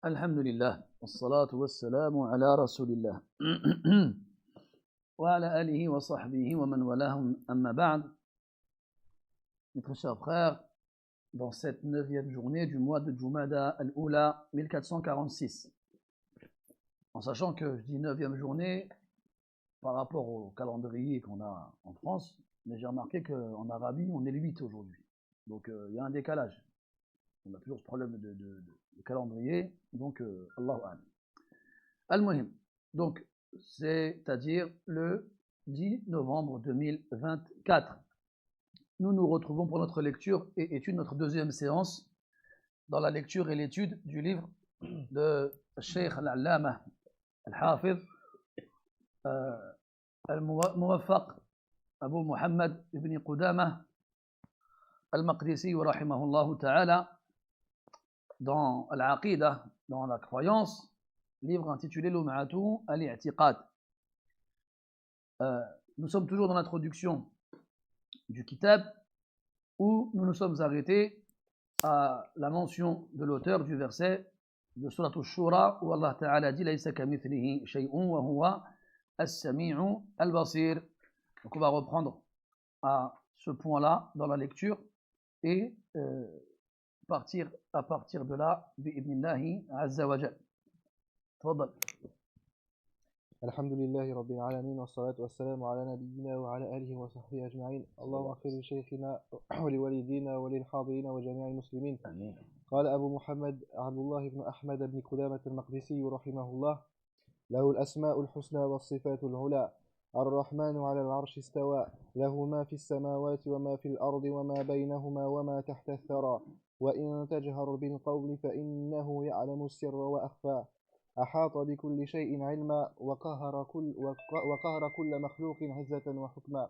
Alhamdulillah, wassalatu wassalamu ala rasulillah wa ala alihi wa sahbihi wa man walahum amma ba'd. Mes très chers frères, dans cette 9e journée du mois de Jumada al-Oula 1446, en sachant que je dis 9e journée par rapport au calendrier qu'on a en France, mais j'ai remarqué qu'en Arabie, on est le 8 aujourd'hui. Donc il y a un décalage. On a toujours ce problème de calendrier, donc Allahu A'lam. Al-Muhim, donc c'est-à-dire le 10 novembre 2024. Nous nous retrouvons pour notre lecture et étude, notre deuxième séance, dans la lecture et l'étude du livre de Cheikh Al-Allama Al-Hafiz Al-Muwaffaq Abu Muhammad ibn Qudamah Al-Maqdisi wa rahimahullah ta'ala, dans Al-Aqidah, dans la croyance, livre intitulé Lum'atu al-I'tiqad. Nous sommes toujours dans l'introduction du kitab, où nous nous sommes arrêtés à la mention de l'auteur du verset de Surat Ash-Shura, où Allah Ta'ala dit Laysa kamithlihi shay'un wa huwa as-sami'u al-basir. Donc on va reprendre à ce point-là dans la lecture et à partir de là, bi'idnillahi azza wa jal. Tfaddal. الحمد لله رب العالمين والصلاة والسلام على نبينا وعلى آله وصحبه أجمعين. اللهم اغفر لشيخنا ولوالدينا وللحاضرين وجميع المسلمين. آمين. قال أبو محمد عبد الله بن أحمد بن قدامة المقدسي رحمه الله: له الأسماء الحسنى والصفات العلى، الرحمن على العرش استوى، له ما في السماوات وما في الأرض وما بينهما وما تحت الثرى، وإن تجهر بالقول فإنه يعلم السر وأخفى، أحاط بكل شيء علما، وقهر كل مخلوق عزة وحكما،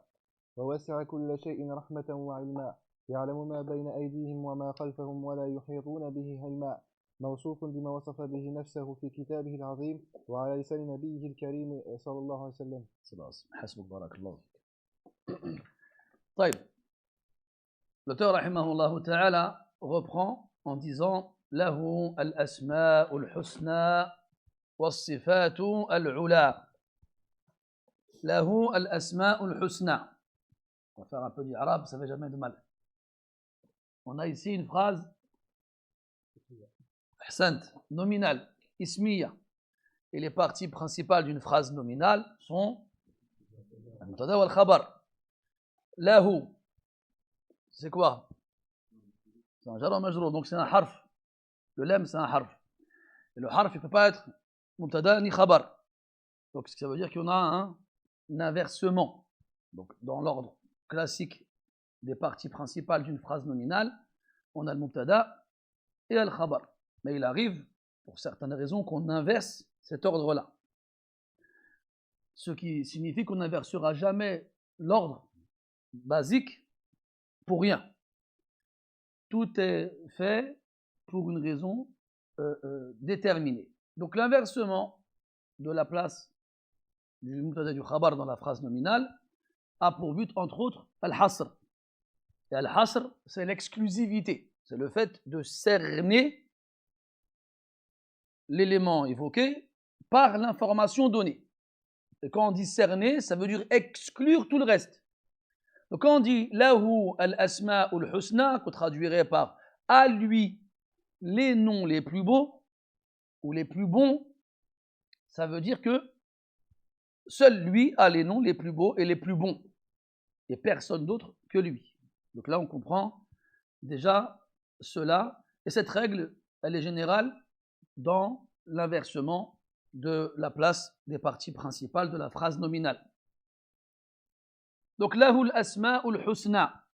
ووسع كل شيء رحمة وعلما، يعلم ما بين أيديهم وما خلفهم ولا يحيطون به علما، موصوف بما وصف به نفسه في كتابه العظيم وعلى لسان نبيه الكريم صلى الله عليه وسلم. حسبك بارك الله فيك. طيب. L'auteur rahimahullah ta'ala reprend en disant lahu al-asma'ul husna والصفات العلا. له الأسماء الحسنى. On va faire un peu d'arabe, ça ne fait jamais de mal. On a ici une phrase ahsant, nominale, ismiya. Et les parties principales d'une phrase nominale sont al-mubtada wal khabar. Lahu, c'est quoi? C'est un jar ou majrour, donc c'est un harf. Le lam, c'est un harf. Et le harf, il ne peut pas être mubtada ni khabar. Donc ça veut dire qu'on a un inversement. Donc dans l'ordre classique des parties principales d'une phrase nominale, on a le mubtada et le khabar. Mais il arrive, pour certaines raisons, qu'on inverse cet ordre-là. Ce qui signifie qu'on n'inversera jamais l'ordre basique pour rien. Tout est fait pour une raison déterminée. Donc l'inversement de la place du mubtada du khabar dans la phrase nominale a pour but, entre autres, al-hasr. Et al-hasr, c'est l'exclusivité. C'est le fait de cerner l'élément évoqué par l'information donnée. Et quand on dit cerner, ça veut dire exclure tout le reste. Donc quand on dit lahu al-asma'ul husna, qu'on traduirait par à lui les noms les plus beaux ou les plus bons, ça veut dire que seul lui a les noms les plus beaux et les plus bons, et personne d'autre que lui. Donc là, on comprend déjà cela, et cette règle, elle est générale dans l'inversement de la place des parties principales de la phrase nominale. Donc, lahul asma'ul husna,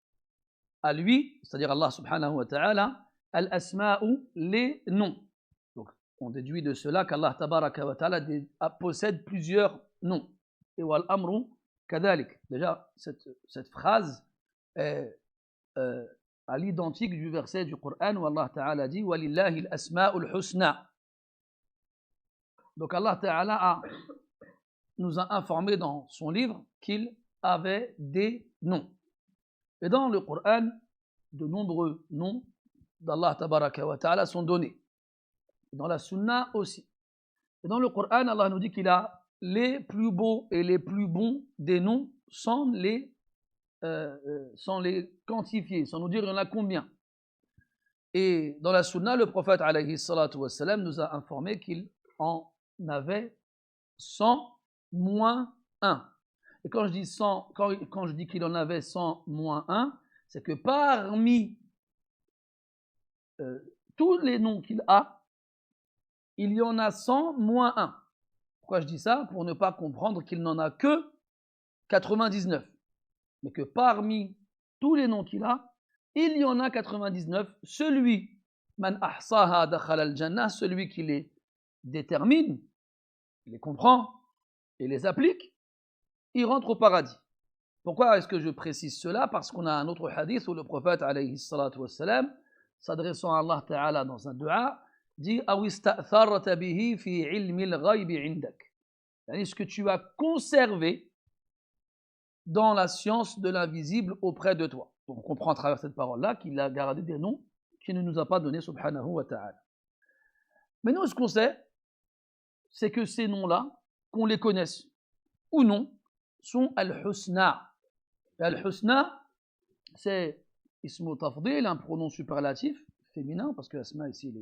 à lui, c'est-à-dire Allah subhanahu wa ta'ala, al asma'u, les noms. Donc, on déduit de cela qu'Allah tabaraka wa ta'ala possède plusieurs noms. Et wal amru kadalik. Déjà, cette phrase est à l'identique du verset du Coran où Allah ta'ala dit walillahi al asma'ul husna. Donc Allah ta'ala nous a informé dans son livre qu'il avait des noms. Et dans le Coran, de nombreux noms d'Allah tabaraka wa ta'ala sont donnés. Dans la sunna aussi. Et dans le Coran, Allah nous dit qu'il a les plus beaux et les plus bons des noms sans les quantifier, sans nous dire il y en a combien. Et dans la sunna, le prophète alayhi salatu wassalam nous a informé qu'il en avait 100 moins 1. Et quand je dis 100, quand je dis qu'il en avait 100 moins 1, c'est que parmi tous les noms qu'il a, il y en a 100 moins 1. Pourquoi je dis ça? Pour ne pas comprendre qu'il n'en a que 99. Mais que parmi tous les noms qu'il a, il y en a 99. Celui, man ahsaha dakhala al-jannah, celui qui les détermine, les comprend et les applique, il rentre au paradis. Pourquoi est-ce que je précise cela? Parce qu'on a un autre hadith où le prophète, alayhi salatu wassalam, s'adressant à Allah Ta'ala dans un dua, dit « Awista'tharta bihi fi ilmi al-ghaybi indak » c'est-à-dire ce que tu as conservé dans la science de l'invisible auprès de toi. Donc on comprend à travers cette parole-là qu'il a gardé des noms qu'il ne nous a pas donnés, subhanahu wa ta'ala. Mais nous, ce qu'on sait, c'est que ces noms-là, qu'on les connaisse ou non, sont al-husna. Al-husna, c'est ismu tafdil, un pronom superlatif féminin, parce que asma ici,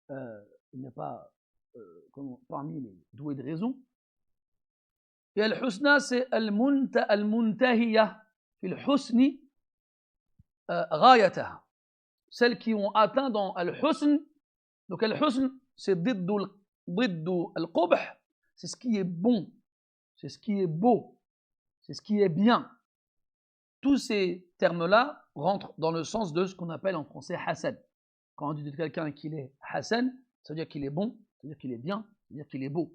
il n'est pas parmi les doués de raison. Et al-husna, c'est al-muntahiya fil husni ghayataha. Celles qui ont atteint dans al-husn. Donc al-husn, c'est ضد al-qubh, c'est ce qui est bon, c'est ce qui est beau, c'est ce qui est bien. Tous ces termes-là rentrent dans le sens de ce qu'on appelle en français hasan. Quand on dit de quelqu'un qu'il est hasan, ça veut dire qu'il est bon, ça veut dire qu'il est bien, ça veut dire qu'il est beau.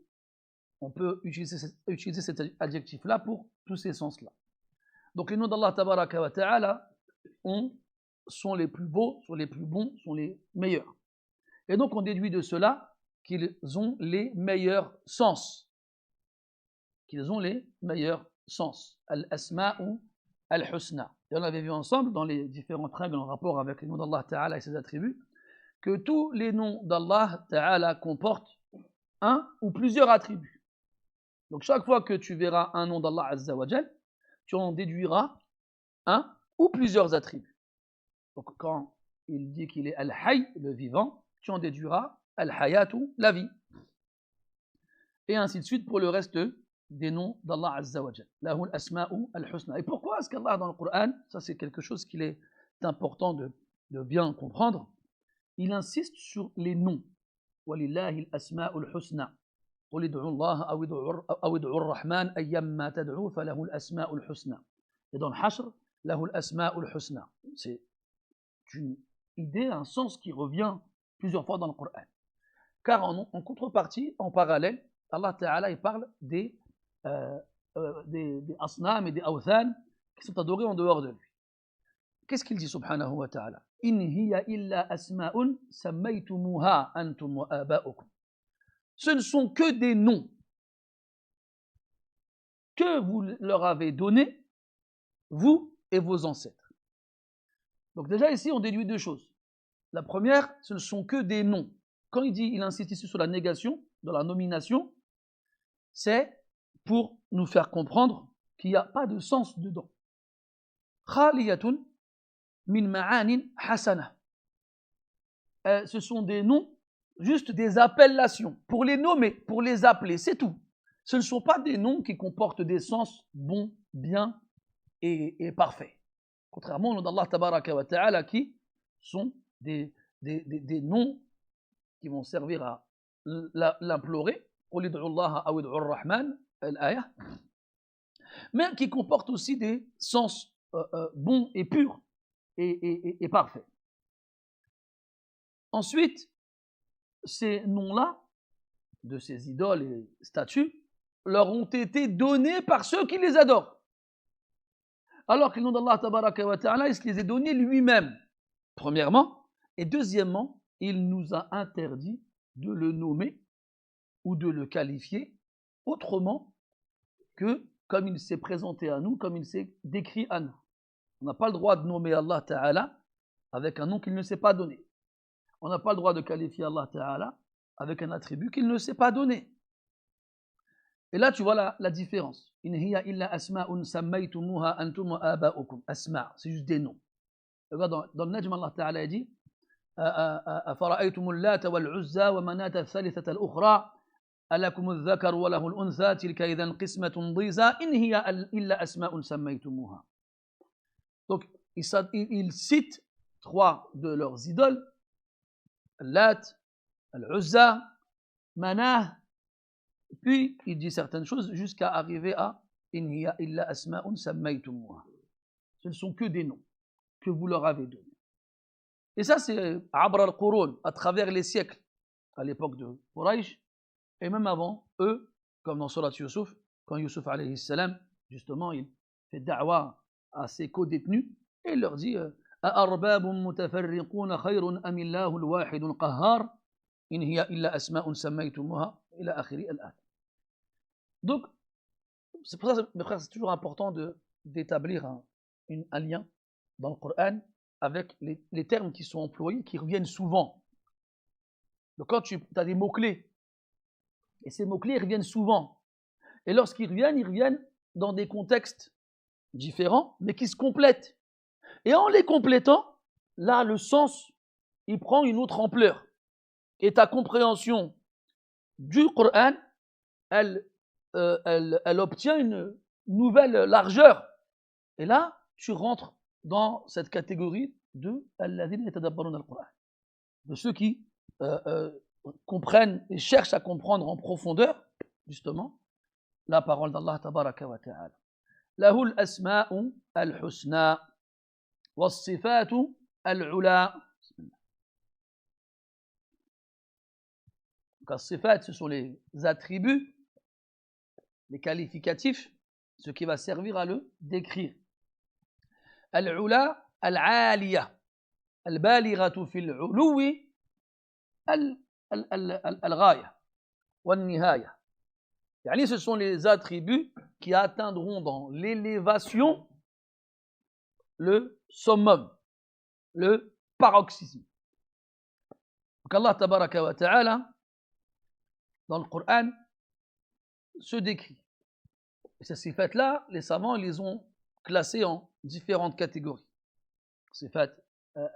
On peut utiliser cet adjectif-là pour tous ces sens-là. Donc les noms d'Allah tabaraka wa ta'ala sont les plus beaux, sont les plus bons, sont les meilleurs. Et donc on déduit de cela qu'ils ont les meilleurs sens. Qu'ils ont les meilleurs sens. Al-asma'u al-husna. Et on avait vu ensemble dans les différentes règles en rapport avec les noms d'Allah Ta'ala et ses attributs que tous les noms d'Allah Ta'ala comportent un ou plusieurs attributs. Donc chaque fois que tu verras un nom d'Allah Azza wa Jal, tu en déduiras un ou plusieurs attributs. Donc quand il dit qu'il est Al-Hayy, le vivant, tu en déduiras Al-Hayatu, la vie. Et ainsi de suite pour le reste des noms d'Allah Azza wa Jal. Lahul asma'u al-husna. Et pourquoi est-ce qu'Allah dans le Coran, ça c'est quelque chose qu'il est important de bien comprendre, il insiste sur les noms. Walillahi al-asma'u al-husna. قل ادعوا الله أو ادعوا الرحمن أيما تدعوا فله الأسماء الحسنى. Et dans le Hashr, له الأسماء الحسنى. C'est une idée, un sens qui revient plusieurs fois dans le Coran. Car en contrepartie, en parallèle, Allah Ta'ala il parle des asnam et des awthan qui sont adorés en dehors de lui. Qu'est-ce qu'il dit subhanahu wa ta'ala? In hiya illa asma'un sammaytumuha antum wa aba'ukum. Ce ne sont que des noms que vous leur avez donnés, vous et vos ancêtres. Donc déjà ici, on déduit deux choses. La première, ce ne sont que des noms. Quand il insiste ici sur la négation, dans la nomination, c'est pour nous faire comprendre qu'il n'y a pas de sens dedans. Khaliyatun min ma'anin hasana. Ce sont des noms, juste des appellations, pour les nommer, pour les appeler, c'est tout. Ce ne sont pas des noms qui comportent des sens bons, bien et parfaits. Contrairement aux noms d'Allah Tabaraka wa Ta'ala qui sont des noms qui vont servir à l'implorer, mais qui comportent aussi des sens bons et purs et parfaits. Ensuite, ces noms-là, de ces idoles et statues, leur ont été donnés par ceux qui les adorent. Alors que le nom d'Allah Tabaraka wa Ta'ala, il se les a donnés lui-même, premièrement, et deuxièmement, il nous a interdit de le nommer ou de le qualifier autrement que comme il s'est présenté à nous, comme il s'est décrit à nous. On n'a pas le droit de nommer Allah Ta'ala avec un nom qu'il ne s'est pas donné. on n'a pas le droit de qualifier Allah Ta'ala avec un attribut qu'il ne s'est pas donné. Et là, tu vois la différence. In hiya illa asma'un sammaytumuha antum wa aba'ukum. Asma', c'est juste des noms. Regarde, dans le Najm, Allah Ta'ala dit أفرأيتم اللات والعزى ومناة الثالثة الأخرى ألكم الذكر وله الأنثى تلك إذا قسمة ضيزى إن هي إلا أسماء سميتموها. Donc, il cite trois de leurs idoles, Lat, Al-Uzza, Manah, puis il dit certaines choses jusqu'à arriver à In hiya illa asma'un sammaytumuha. Ce ne sont que des noms que vous leur avez donnés. Et ça, c'est Abra al-Qurun, à travers les siècles, à l'époque de Quraysh, et même avant, eux, comme dans Surat Yusuf, quand Yusuf alayhi salam, justement, il fait da'wa à ses co-détenus, et il leur dit أَأَرْبَابٌ مُتَفَرِّقُونَ خَيْرٌ أَمِ اللَّهُ الْوَاحِدُ الْقَهَّارُ إِنْ هِيَ إِلَّا أَسْمَاءٌ سَمَّيْتُمُوهَا إِلَى آخِرِ الْآيَةِ. Donc, c'est pour ça, mes frères, c'est toujours important d'établir un lien dans le Coran avec les termes qui sont employés, qui reviennent souvent. Donc quand tu as des mots-clés, et ces mots-clés reviennent souvent, et lorsqu'ils reviennent, ils reviennent dans des contextes différents, mais qui se complètent. Et en les complétant, là, le sens, il prend une autre ampleur. Et ta compréhension du Coran, elle obtient une nouvelle largeur. Et là, tu rentres dans cette catégorie de ceux qui comprennent et cherchent à comprendre en profondeur, justement, la parole d'Allah tabaraka wa ta'ala. Lahu al-asma'u al-husna was-sifatu al-ula. Donc, as-sifat, ce sont les attributs, les qualificatifs, ce qui va servir à le décrire. Al-ula al-aliya, al-balighatu fil uluwi al-ghaya wal-nihaya. Yani, ce sont les attributs qui atteindront dans l'élévation le summum, le paroxysme. Donc Allah tabaraka wa ta'ala, dans le Coran, se décrit. Et ces sifat-là, les savants les ont classés en différentes catégories. Sifat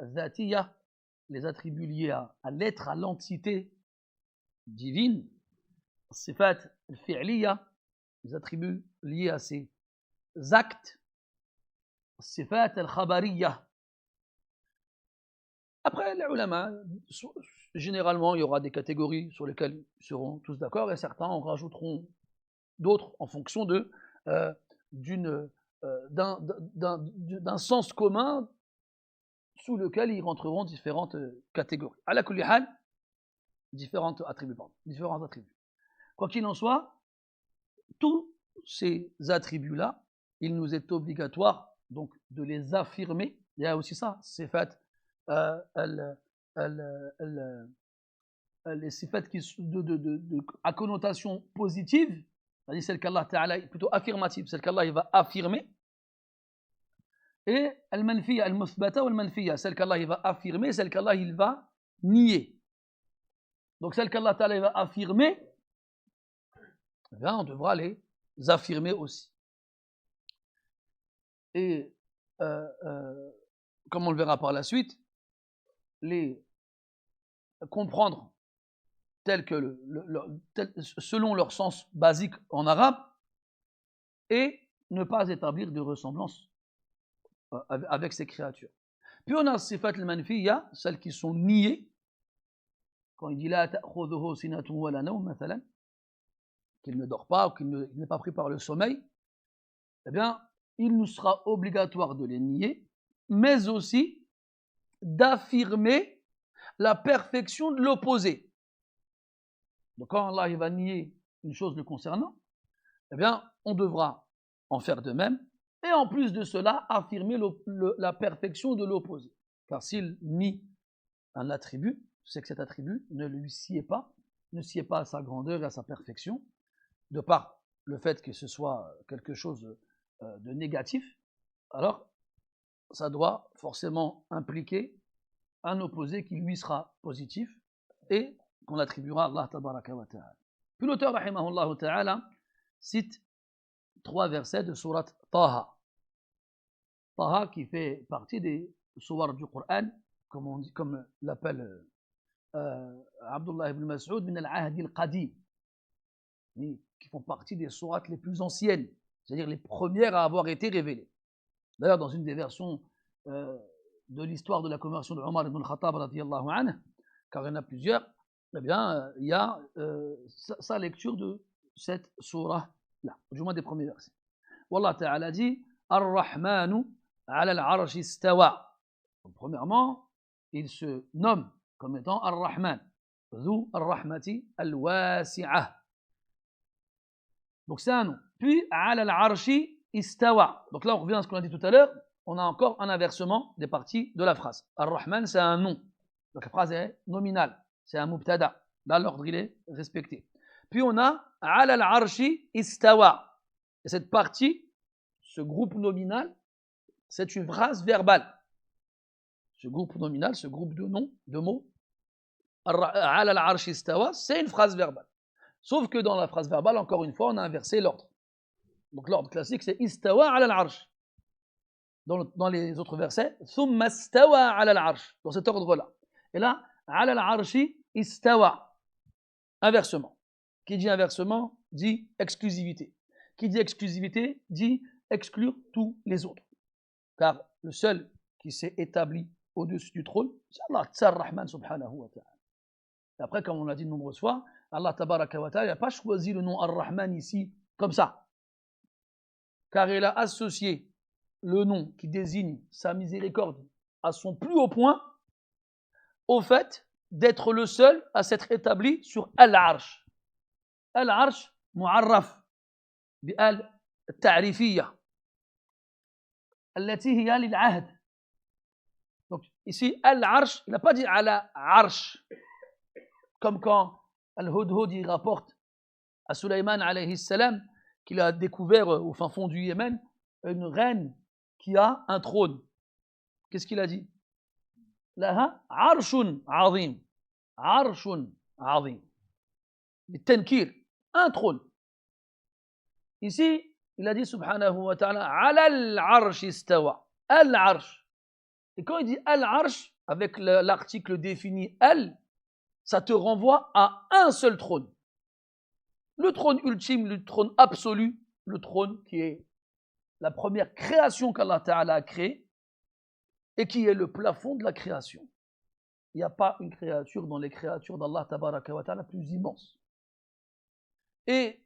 dhatiya, les attributs liés à l'être, à l'entité divine. Sifat fi'liya, les attributs liés à ses actes. Sifat al-khabariya. Après, les ulama, généralement, il y aura des catégories sur lesquelles ils seront tous d'accord, et certains en rajouteront d'autres en fonction d'un sens commun sous lequel ils rentreront différentes catégories. Ala kulli hal, différents attributs. Quoi qu'il en soit, tous ces attributs-là, il nous est obligatoire donc de les affirmer. Il y a aussi ça, sifat les sifat à connotation positive, c'est-à-dire celle qu'Allah Ta'ala est plutôt affirmative, celle qu'Allah il va affirmer, et al-manfiya, al-muthbata ou al-manfiya, celle qu'Allah il va affirmer, celle qu'Allah il va nier. Donc celle qu'Allah Ta'ala il va affirmer, eh bien, on devra les affirmer aussi. Et comme on le verra par la suite, les comprendre tel que selon leur sens basique en arabe, et ne pas établir de ressemblance avec ces créatures. Puis on a sifat al-manfiya, celles qui sont niées, quand il dit la ta'khudhuhu sinatun wa la nawm mathalan, qu'il ne dort pas ou qu'il n'est pas pris par le sommeil, eh bien, il nous sera obligatoire de les nier, mais aussi d'affirmer la perfection de l'opposé. Donc quand Allah il va nier une chose le concernant, eh bien, on devra en faire de même, et en plus de cela, affirmer la perfection de l'opposé. Car s'il nie un attribut, c'est que cet attribut ne lui sied pas, ne sied pas à sa grandeur et à sa perfection, de par le fait que ce soit quelque chose de négatif, alors ça doit forcément impliquer un opposé qui lui sera positif et qu'on attribuera à Allah tabaraka wa ta'ala. Puis l'auteur, rahimahullah ta'ala, cite 3 versets de surat Taha. Taha qui fait partie des sourates du Coran, comme l'appelle Abdullah ibn Mas'ud, min al-ahdi al-qadim, qui font partie des sourates les plus anciennes, c'est-à-dire les premières à avoir été révélées. D'ailleurs, dans une des versions de l'histoire de la conversion de Omar ibn al-Khattab, radiyallahu anhu, car il y en a plusieurs, eh bien, il y a sa lecture de cette sourate-là, du moins des premiers versets. Wallah ta'ala dit Ar-Rahmanu ala al-arsh istawa. Premièrement, il se nomme comme étant Ar-Rahman, Dhu Ar-Rahmati al-Wasi'ah. Donc c'est un nom. Puis, ala al-arshi istawa. Donc là, on revient à ce qu'on a dit tout à l'heure. On a encore un inversement des parties de la phrase. Ar-Rahman, c'est un nom. Donc la phrase est nominale. C'est un mubtada. Là, l'ordre, il est respecté. Puis on a ala al-arshi istawa. Et cette partie, ce groupe nominal, c'est une phrase verbale. Ce groupe nominal, ce groupe de noms, de mots, ala al-arshi istawa, c'est une phrase verbale. Sauf que dans la phrase verbale, encore une fois, on a inversé l'ordre. Donc l'ordre classique, c'est istawa ala al-arsh. Dans les autres versets, thumma istawa ala al-arsh. Dans cet ordre-là. Et là, ala al-arshi istawa. Inversement. Qui dit inversement, dit exclusivité. Qui dit exclusivité, dit exclure tous les autres. Car le seul qui s'est établi au-dessus du trône, c'est Allah, Tsar Rahman subhanahu wa ta'ala. Et après, comme on l'a dit de nombreuses fois, Allah tabaraka wa ta'ala n'a pas choisi le nom Ar-Rahman ici comme ça. Car il a associé le nom qui désigne sa miséricorde à son plus haut point au fait d'être le seul à s'être établi sur Al-Arsh. Al-Arsh mu'arraf bi al-ta'rifiyya allati hiya lil-ahd. Donc ici, Al-Arsh, il n'a pas dit Ala Arsh, comme quand Al-Hudhud il rapporte à Sulayman alayhi salam qu'il a découvert au fin fond du Yémen une reine qui a un trône. Qu'est-ce qu'il a dit? Laha arshun azim. Arshun azim. Tankir, un trône. Ici, il a dit subhanahu wa ta'ala ala al-arsh istawa. Al-arsh. Et quand il dit al-arsh, avec l'article défini al, ça te renvoie à un seul trône. Le trône ultime, le trône absolu, le trône qui est la première création qu'Allah Ta'ala a créée et qui est le plafond de la création. Il n'y a pas une créature dans les créatures d'Allah Tabaraka wa Ta'ala plus immense. Et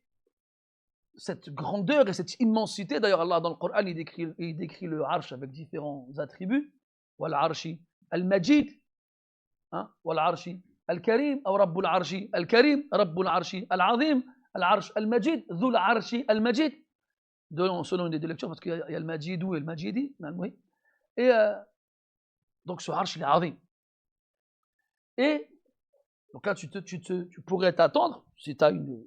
cette grandeur et cette immensité, d'ailleurs Allah dans le Coran il décrit le arsh avec différents attributs. Wal arshi al-majid, wal arshi al-karim, ou rabbul arshi al-karim, rabbul arshi al-azim, al-arsh al-majid, dhul arshi al-majid. Selon une des lectures, parce qu'il y a le Majidou et le Majidi. Et donc ce arsh, il est azim. Et donc là, tu pourrais t'attendre, si tu as une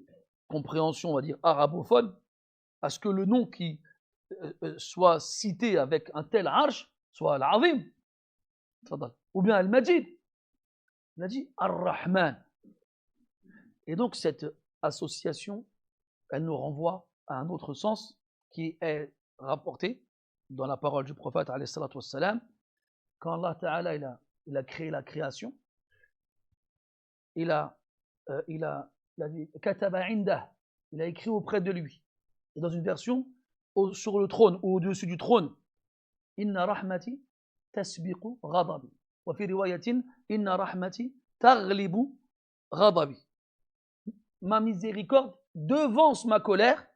compréhension, on va dire, arabophone, à ce que le nom qui soit cité avec un tel arsh soit l'azim, ou bien al-Majid. Il a dit ar-Rahman. Et donc cette association, elle nous renvoie à un autre sens qui est rapporté dans la parole du prophète alayhi salatu wassalam, quand Allah Ta'ala il a créé la création, il a dit kataba indah, il a écrit auprès de lui. Et dans une version sur le trône ou au-dessus du trône, inna rahmati tasbiqu ghadabi, wa fi riwayatin inna rahmati taghlibu ghadabi. Ma miséricorde devance ma colère,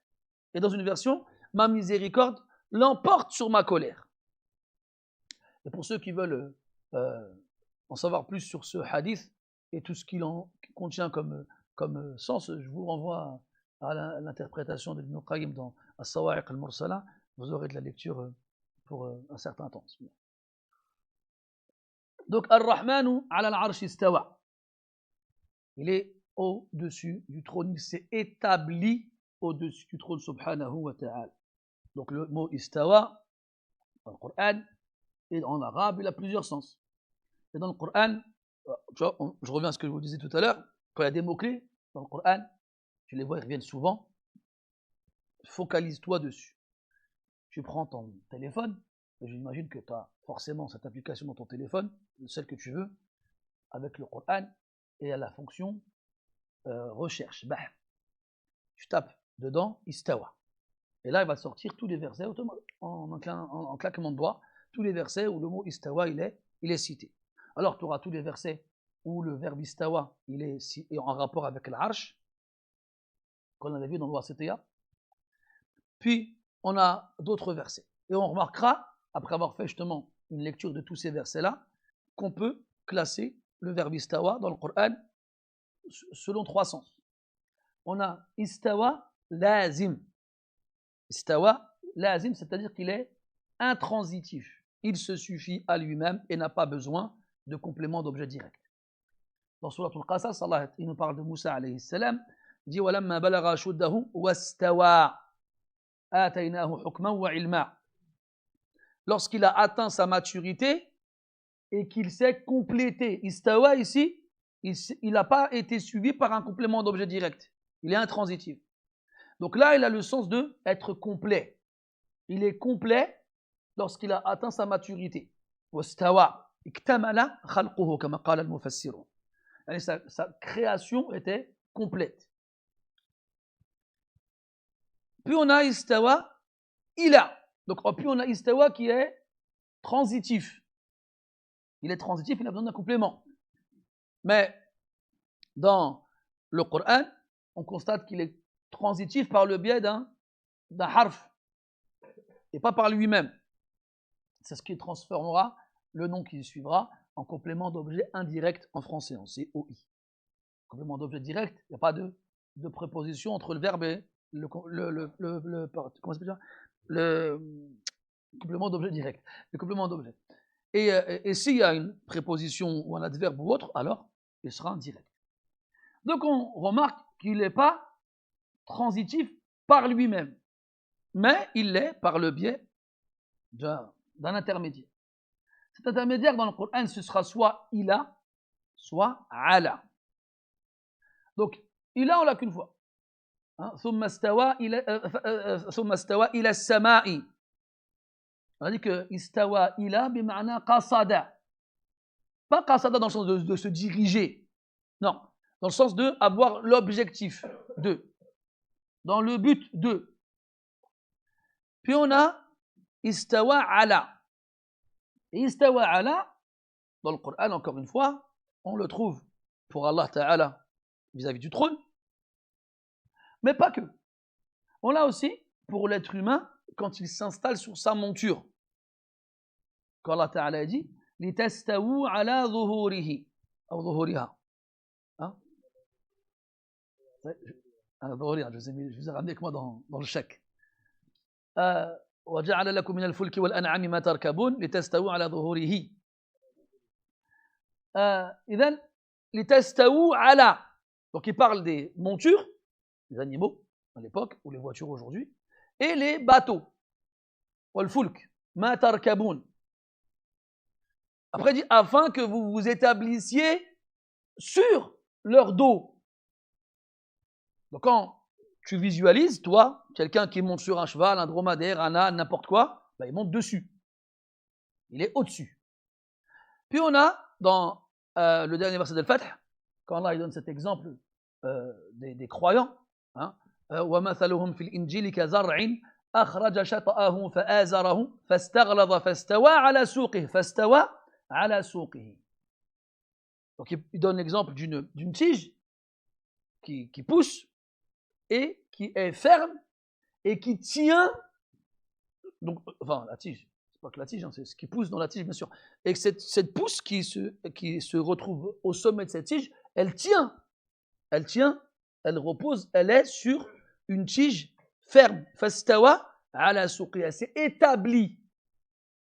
et dans une version, ma miséricorde l'emporte sur ma colère. Et pour ceux qui veulent en savoir plus sur ce hadith et tout ce qu'il en contient comme sens, je vous renvoie à l'interprétation de Ibn Qayyim dans As-Sawa'iq al-Mursala. Vous aurez de la lecture pour un certain temps. Donc, Ar-Rahmanu ala al-arsh istawa. Il est au-dessus du trône, il s'est établi au-dessus du trône subhanahu wa ta'ala. Donc le mot istawa, dans le Coran, et en arabe, il a plusieurs sens. Et dans le Coran, tu vois, je reviens à ce que je vous disais tout à l'heure, quand il y a des mots-clés dans le Coran, tu les vois, ils reviennent souvent, focalise-toi dessus. Tu prends ton téléphone, et j'imagine que tu as forcément cette application dans ton téléphone, celle que tu veux, avec le Coran, et à la fonction recherche, bah, tu tapes dedans istawa. Et là, il va sortir tous les versets en claquement de doigts, tous les versets où le mot istawa il est cité. Alors, tu auras tous les versets où le verbe istawa il est en rapport avec l'arsh, qu'on avait vu dans le Wasitiya. Puis, on a d'autres versets. Et on remarquera, après avoir fait justement une lecture de tous ces versets-là, qu'on peut classer le verbe istawa dans le Coran selon trois sens. On a istawa lazim. Istawa lazim, c'est-à-dire qu'il est intransitif. Il se suffit à lui-même et n'a pas besoin de complément d'objet direct. Dans Surat Al-Qasas, Allah il nous parle de Moussa alayhi salam, il dit وَلَمَّا بَلَغَ شُدَّهُ وَاسْتَوَى آتَيْنَاهُ حُكْمًا وَعِلْمًا. Lorsqu'il a atteint sa maturité et qu'il s'est complété. Istawa ici, il n'a pas été suivi par un complément d'objet direct. Il est intransitif. Donc là, il a le sens de être complet. Il est complet lorsqu'il a atteint sa maturité. Wastawa, iktamala khalquhu, kama qala al-mufassirun. Sa création était complète. Puis on a istawa ila. Donc puis on a istawa qui est transitif. Il est transitif, il a besoin d'un complément. Mais dans le Coran, on constate qu'il est transitif par le biais d'un harf et pas par lui-même. C'est ce qui transformera le nom qui suivra en complément d'objet indirect en français, en COI. Complément d'objet direct, il n'y a pas de préposition entre le verbe et le complément d'objet direct. Le complément d'objet. Et s'il y a une préposition ou un adverbe ou autre, alors il sera indirect. Donc on remarque qu'il n'est pas transitif par lui-même, mais il l'est par le biais d'un intermédiaire. Cet intermédiaire dans le Coran, ce sera soit ila, soit ala. Donc, ila, on l'a qu'une fois. ثم استوى إلى السماء. On a dit que istawa ila bima'na qasada. Pas qasada dans le sens de se diriger. Non, dans le sens de avoir l'objectif de. Dans le but de. Puis on a istawa ala. Et istawa ala, dans le Coran, encore une fois, on le trouve pour Allah Ta'ala vis-à-vis du trône, mais pas que. On l'a aussi pour l'être humain quand il s'installe sur sa monture. Quand Allah Ta'ala dit لِتَسْتَوُوا عَلَى ظُهُورِهِ أو ظُهُورِهَا. Je vous ai ramené avec moi dans le chèque. وَجَعَلَ لَكُم مِنَ الْفُلْكِ وَالْأَنْعَامِ مَا تَرْكَبُونَ لِتَسْتَوُوا عَلَى ظُهُورِهِ. إذن لِتَسْتَوُوا عَلَى. Donc il parle des montures, les animaux à l'époque, ou les voitures aujourd'hui, et les bateaux. وَالْفُلْكِ مَا تَرْكَبُونَ. Après il dit, afin que vous vous établissiez sur leur dos. Donc quand tu visualises, toi, quelqu'un qui monte sur un cheval, un dromadaire, un âne, n'importe quoi, ben, il monte dessus. Il est au-dessus. Puis on a, dans le dernier verset de Fath, quand Allah il donne cet exemple des croyants, وَمَثَلُهُمْ فِي الْإِنْجِيلِ كَزَرْعٍ أَخْرَجَ شَطَأَهُ فَآزَرَهُ فَاسْتَغْلَظَ فَاسْتَوَى عَلَى سُوقِهِ. Donc il donne l'exemple d'une tige qui pousse et qui est ferme et qui tient, donc, enfin la tige, c'est pas que la tige, c'est ce qui pousse dans la tige bien sûr, et cette pousse qui se retrouve au sommet de cette tige, elle tient, elle repose, elle est sur une tige ferme. Fastawa ala suqi, elle s'est établie.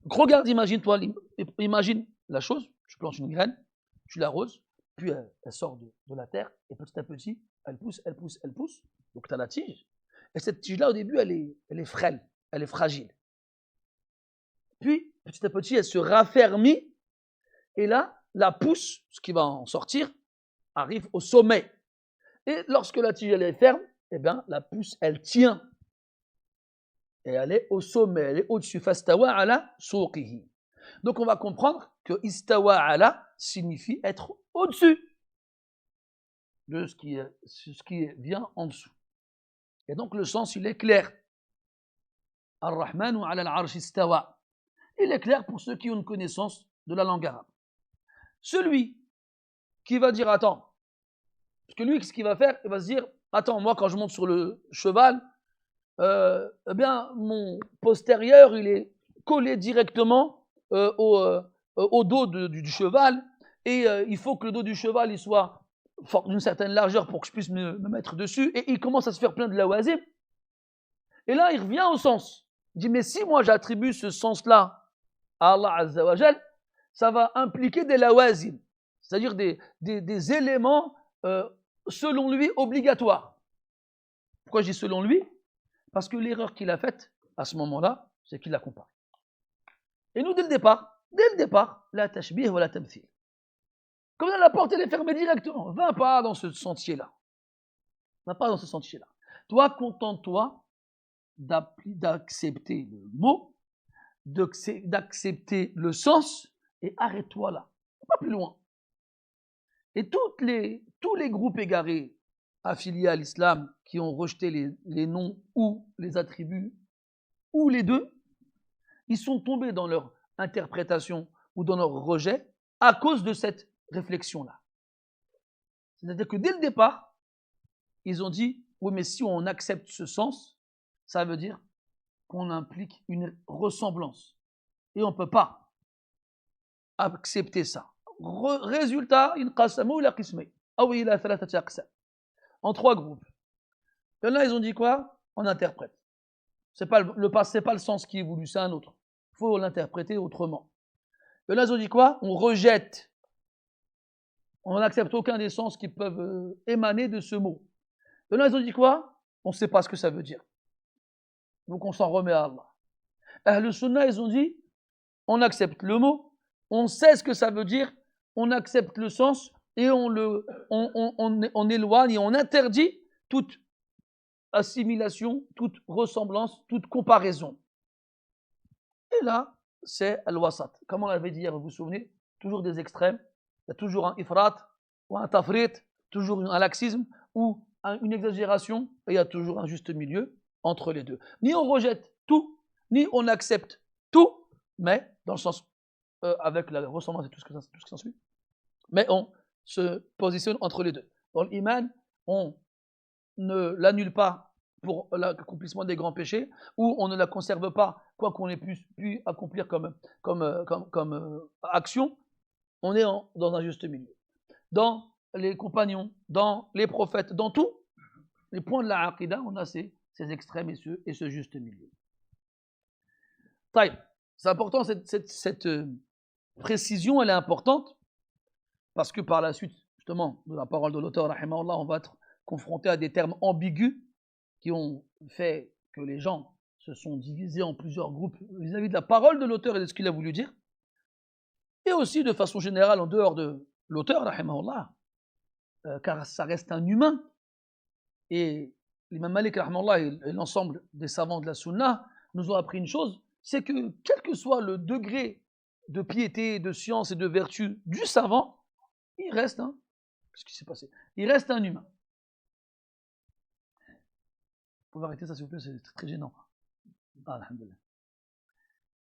Donc regarde, imagine la chose, tu plantes une graine, tu l'arroses, puis elle sort de la terre, et petit à petit, elle pousse. Donc tu as la tige. Et cette tige-là, au début, elle est frêle, elle est fragile. Puis, petit à petit, elle se raffermit. Et là, la pousse, ce qui va en sortir, arrive au sommet. Et lorsque la tige elle est ferme, eh bien, la pousse, elle tient. Et elle est au sommet, elle est au-dessus. Fastawa ala souqihi. Donc on va comprendre que istawa ala signifie être au-dessus de ce qui vient en dessous. Et donc le sens, il est clair. Ar-Rahmanu ala al-arsh istawa. Il est clair pour ceux qui ont une connaissance de la langue arabe. Celui qui va dire, attends, parce que lui, ce qu'il va faire, il va se dire, attends, moi quand je monte sur le cheval, eh bien, mon postérieur, il est collé directement au dos du cheval, et il faut que le dos du cheval il soit d'une certaine largeur pour que je puisse me mettre dessus, et il commence à se faire plein de lawazim. Et là, il revient au sens. Il dit, mais si moi j'attribue ce sens-là à Allah Azza wa Jal, ça va impliquer des lawazim, c'est-à-dire des éléments selon lui obligatoires. Pourquoi je dis selon lui? Parce que l'erreur qu'il a faite à ce moment-là, c'est qu'il l'a comparé. Et nous, dès le départ, la tashbih wa la tamthil. Comme la porte, elle est fermée directement. Va pas dans ce sentier-là. Va pas dans ce sentier-là. Toi, contente-toi d'accepter le mot, d'accepter le sens, et arrête-toi là. Pas plus loin. Et tous les groupes égarés affiliés à l'islam qui ont rejeté les noms ou les attributs ou les deux, ils sont tombés dans leur interprétation ou dans leur rejet à cause de cette réflexion-là. C'est-à-dire que dès le départ, ils ont dit, oui, mais si on accepte ce sens, ça veut dire qu'on implique une ressemblance. Et on ne peut pas accepter ça. Résultat, inqasamu ila qismay, aw ila thalathati aqsam. En 3 groupes. Il y en a, ils ont dit quoi? On interprète. C'est pas le sens qui est voulu, c'est un autre. Il faut l'interpréter autrement. Il y en a, ils ont dit quoi? On rejette. On n'accepte aucun des sens qui peuvent émaner de ce mot. Il y en a, ils ont dit quoi? On ne sait pas ce que ça veut dire. Donc on s'en remet à Allah. Ahl Sunnah, ils ont dit, on accepte le mot, on sait ce que ça veut dire, on accepte le sens et on éloigne et on interdit toute assimilation, toute ressemblance, toute comparaison. Et là, c'est al-wasat. Comme on l'avait dit hier, vous vous souvenez, toujours des extrêmes. Il y a toujours un ifrat ou un tafrit, toujours un laxisme ou une exagération, et il y a toujours un juste milieu entre les deux. Ni on rejette tout, ni on accepte tout, mais dans le sens avec la ressemblance et tout ce qui s'ensuit, mais on se positionne entre les deux. Dans l'iman, on ne l'annule pas pour l'accomplissement des grands péchés, ou on ne la conserve pas, quoi qu'on ait pu accomplir comme action, on est dans un juste milieu. Dans les compagnons, dans les prophètes, dans tous les points de la aqidah, on a ces extrêmes et ce juste milieu. C'est important, cette précision, elle est importante, parce que par la suite, justement, de la parole de l'auteur, rahimahullah, on va être confronté à des termes ambigus qui ont fait que les gens se sont divisés en plusieurs groupes vis-à-vis de la parole de l'auteur et de ce qu'il a voulu dire. Et aussi, de façon générale, en dehors de l'auteur, rahimahullah, car ça reste un humain. Et l'imam Malik, rahimahullah, et l'ensemble des savants de la sunna nous ont appris une chose, c'est que quel que soit le degré de piété, de science et de vertu du savant, il reste qu'est-ce qui s'est passé? Il reste un humain. Vous pouvez arrêter ça s'il vous plaît, c'est très gênant. Alhamdulillah.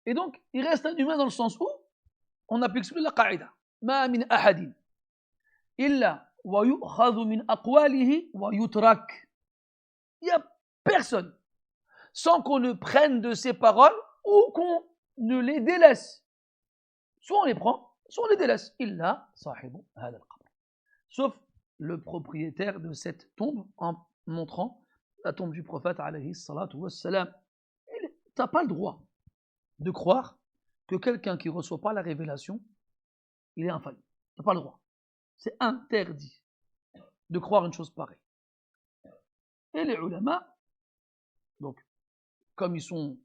Et donc, il reste un humain dans le sens où on applique la qaïda. Ma min ahadin illa wa yu'khadhu min aqwalihi wa yutrak. Il n'y a personne sans qu'on ne prenne de ses paroles ou qu'on ne les délaisse. Soit on les prend, soit on les délaisse. Illa sahibu hadha al-qabr. Sauf le propriétaire de cette tombe, en montrant la tombe du prophète alayhi salatu wassalam. Tu n'as pas le droit de croire que quelqu'un qui ne reçoit pas la révélation, il est infaillible. Tu n'as pas le droit. C'est interdit de croire une chose pareille. Et les ulama, donc, comme ils sont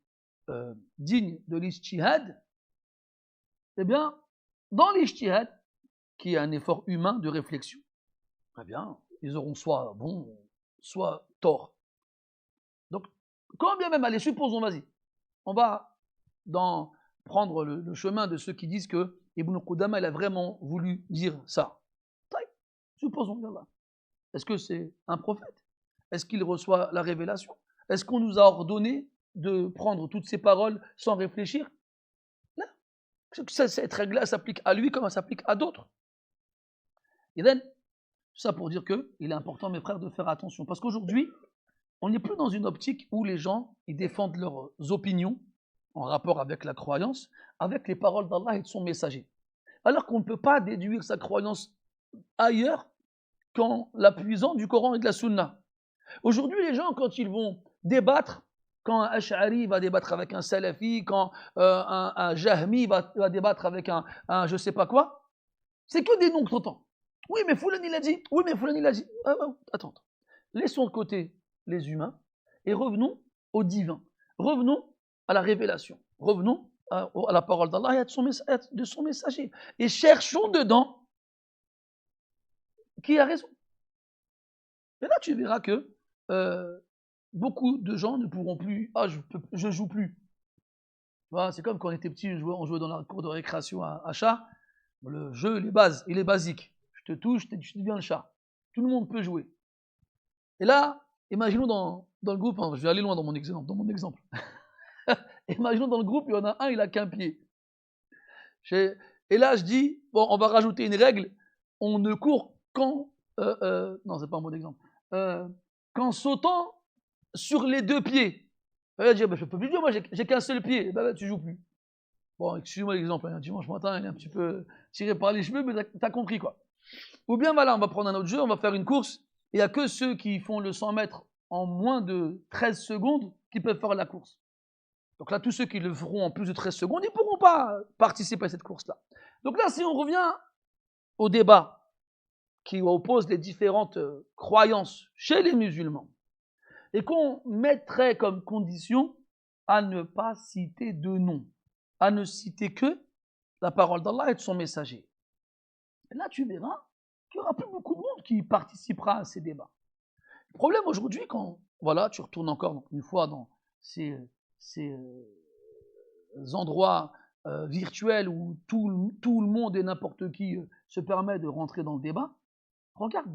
dignes de l'ijtihad, eh bien, dans l'ijtihad, qui est un effort humain de réflexion. Très bien, ils auront soit bon, soit tort. Donc, quand bien même, allez, supposons, vas-y, on va prendre le chemin de ceux qui disent que Ibn Qudama, il a vraiment voulu dire ça. Supposons, là. Est-ce que c'est un prophète? Est-ce qu'il reçoit la révélation? Est-ce qu'on nous a ordonné de prendre toutes ces paroles sans réfléchir? Non. Cette règle-là s'applique à lui comme elle s'applique à d'autres. Et then, tout ça pour dire qu'il est important, mes frères, de faire attention. Parce qu'aujourd'hui, on n'est plus dans une optique où les gens ils défendent leurs opinions en rapport avec la croyance, avec les paroles d'Allah et de son messager. Alors qu'on ne peut pas déduire sa croyance ailleurs qu'en la puisant du Coran et de la Sunna. Aujourd'hui, les gens, quand ils vont débattre, quand un Ash'ari va débattre avec un Salafi, quand un Jahmi va débattre avec un je sais pas quoi, c'est que des noms que t'entends. Oui, mais Foulani l'a dit. Oui, mais Foulani l'a dit. Attends. Laissons de côté les humains et revenons au divin. Revenons à la révélation. Revenons à la parole d'Allah et de son messager. Et cherchons dedans qui a raison. Et là, tu verras que beaucoup de gens ne pourront plus. Ah, je joue plus. Voilà, c'est comme quand on était petit, on jouait dans la cour de récréation à chat. Le jeu, il est basique. Je te touche, tu deviens le chat. Tout le monde peut jouer. Et là, imaginons dans le groupe, hein, je vais aller loin dans mon exemple. Imaginons dans le groupe, il y en a un, il a qu'un pied. Et là, je dis, bon, on va rajouter une règle, on ne court qu'en... non, c'est pas un bon exemple. Qu'en sautant sur les deux pieds. Il va dire, je peux plus jouer, moi j'ai qu'un seul pied. Ben, tu joues plus. Bon, excuse-moi l'exemple, un dimanche matin, il est un petit peu tiré par les cheveux, mais t'as compris quoi. Ou bien voilà, on va prendre un autre jeu, on va faire une course, il n'y a que ceux qui font le 100 mètres en moins de 13 secondes qui peuvent faire la course. Donc là, tous ceux qui le feront en plus de 13 secondes, ils ne pourront pas participer à cette course-là. Donc là, si on revient au débat qui oppose les différentes croyances chez les musulmans, et qu'on mettrait comme condition à ne pas citer de nom, à ne citer que la parole d'Allah et de son messager. Et là, tu verras qu'il n'y aura plus beaucoup de monde qui participera à ces débats. Le problème aujourd'hui, quand voilà, tu retournes encore une fois dans ces endroits virtuels où tout le monde et n'importe qui se permet de rentrer dans le débat, regarde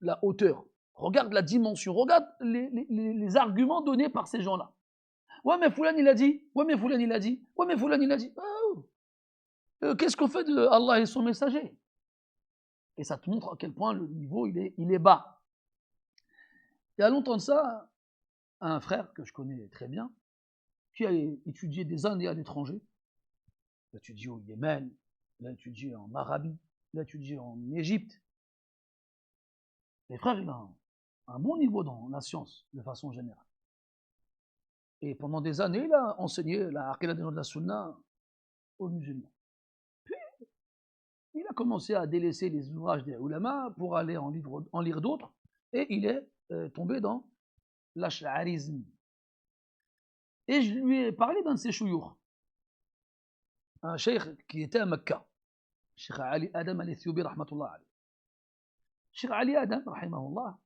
la hauteur, regarde la dimension, regarde les arguments donnés par ces gens-là. Ouais, mais Foulan il a dit, ouais, mais Foulan il a dit, ouais, mais Foulan il a dit. Oh. Qu'est-ce qu'on fait de Allah et son messager? Et ça te montre à quel point le niveau il est bas. Il y a longtemps de ça, un frère que je connais très bien, qui a étudié des années à l'étranger, il a étudié au Yémen, il a étudié en Arabie, il a étudié en Égypte. Les frères, il a un bon niveau dans la science, de façon générale. Et pendant des années, il a enseigné la Aqida de la Sunna aux musulmans. Puis, il a commencé à délaisser les ouvrages des ulama pour aller en lire d'autres, et il est tombé dans l'ash'arisme. Et je lui ai parlé d'un de ses chouyours, un cheikh qui était à Mecca, Cheikh Ali Adam al-Ethiopi, rahmatullah alayh. Cheikh Ali Adam, rahimahullah,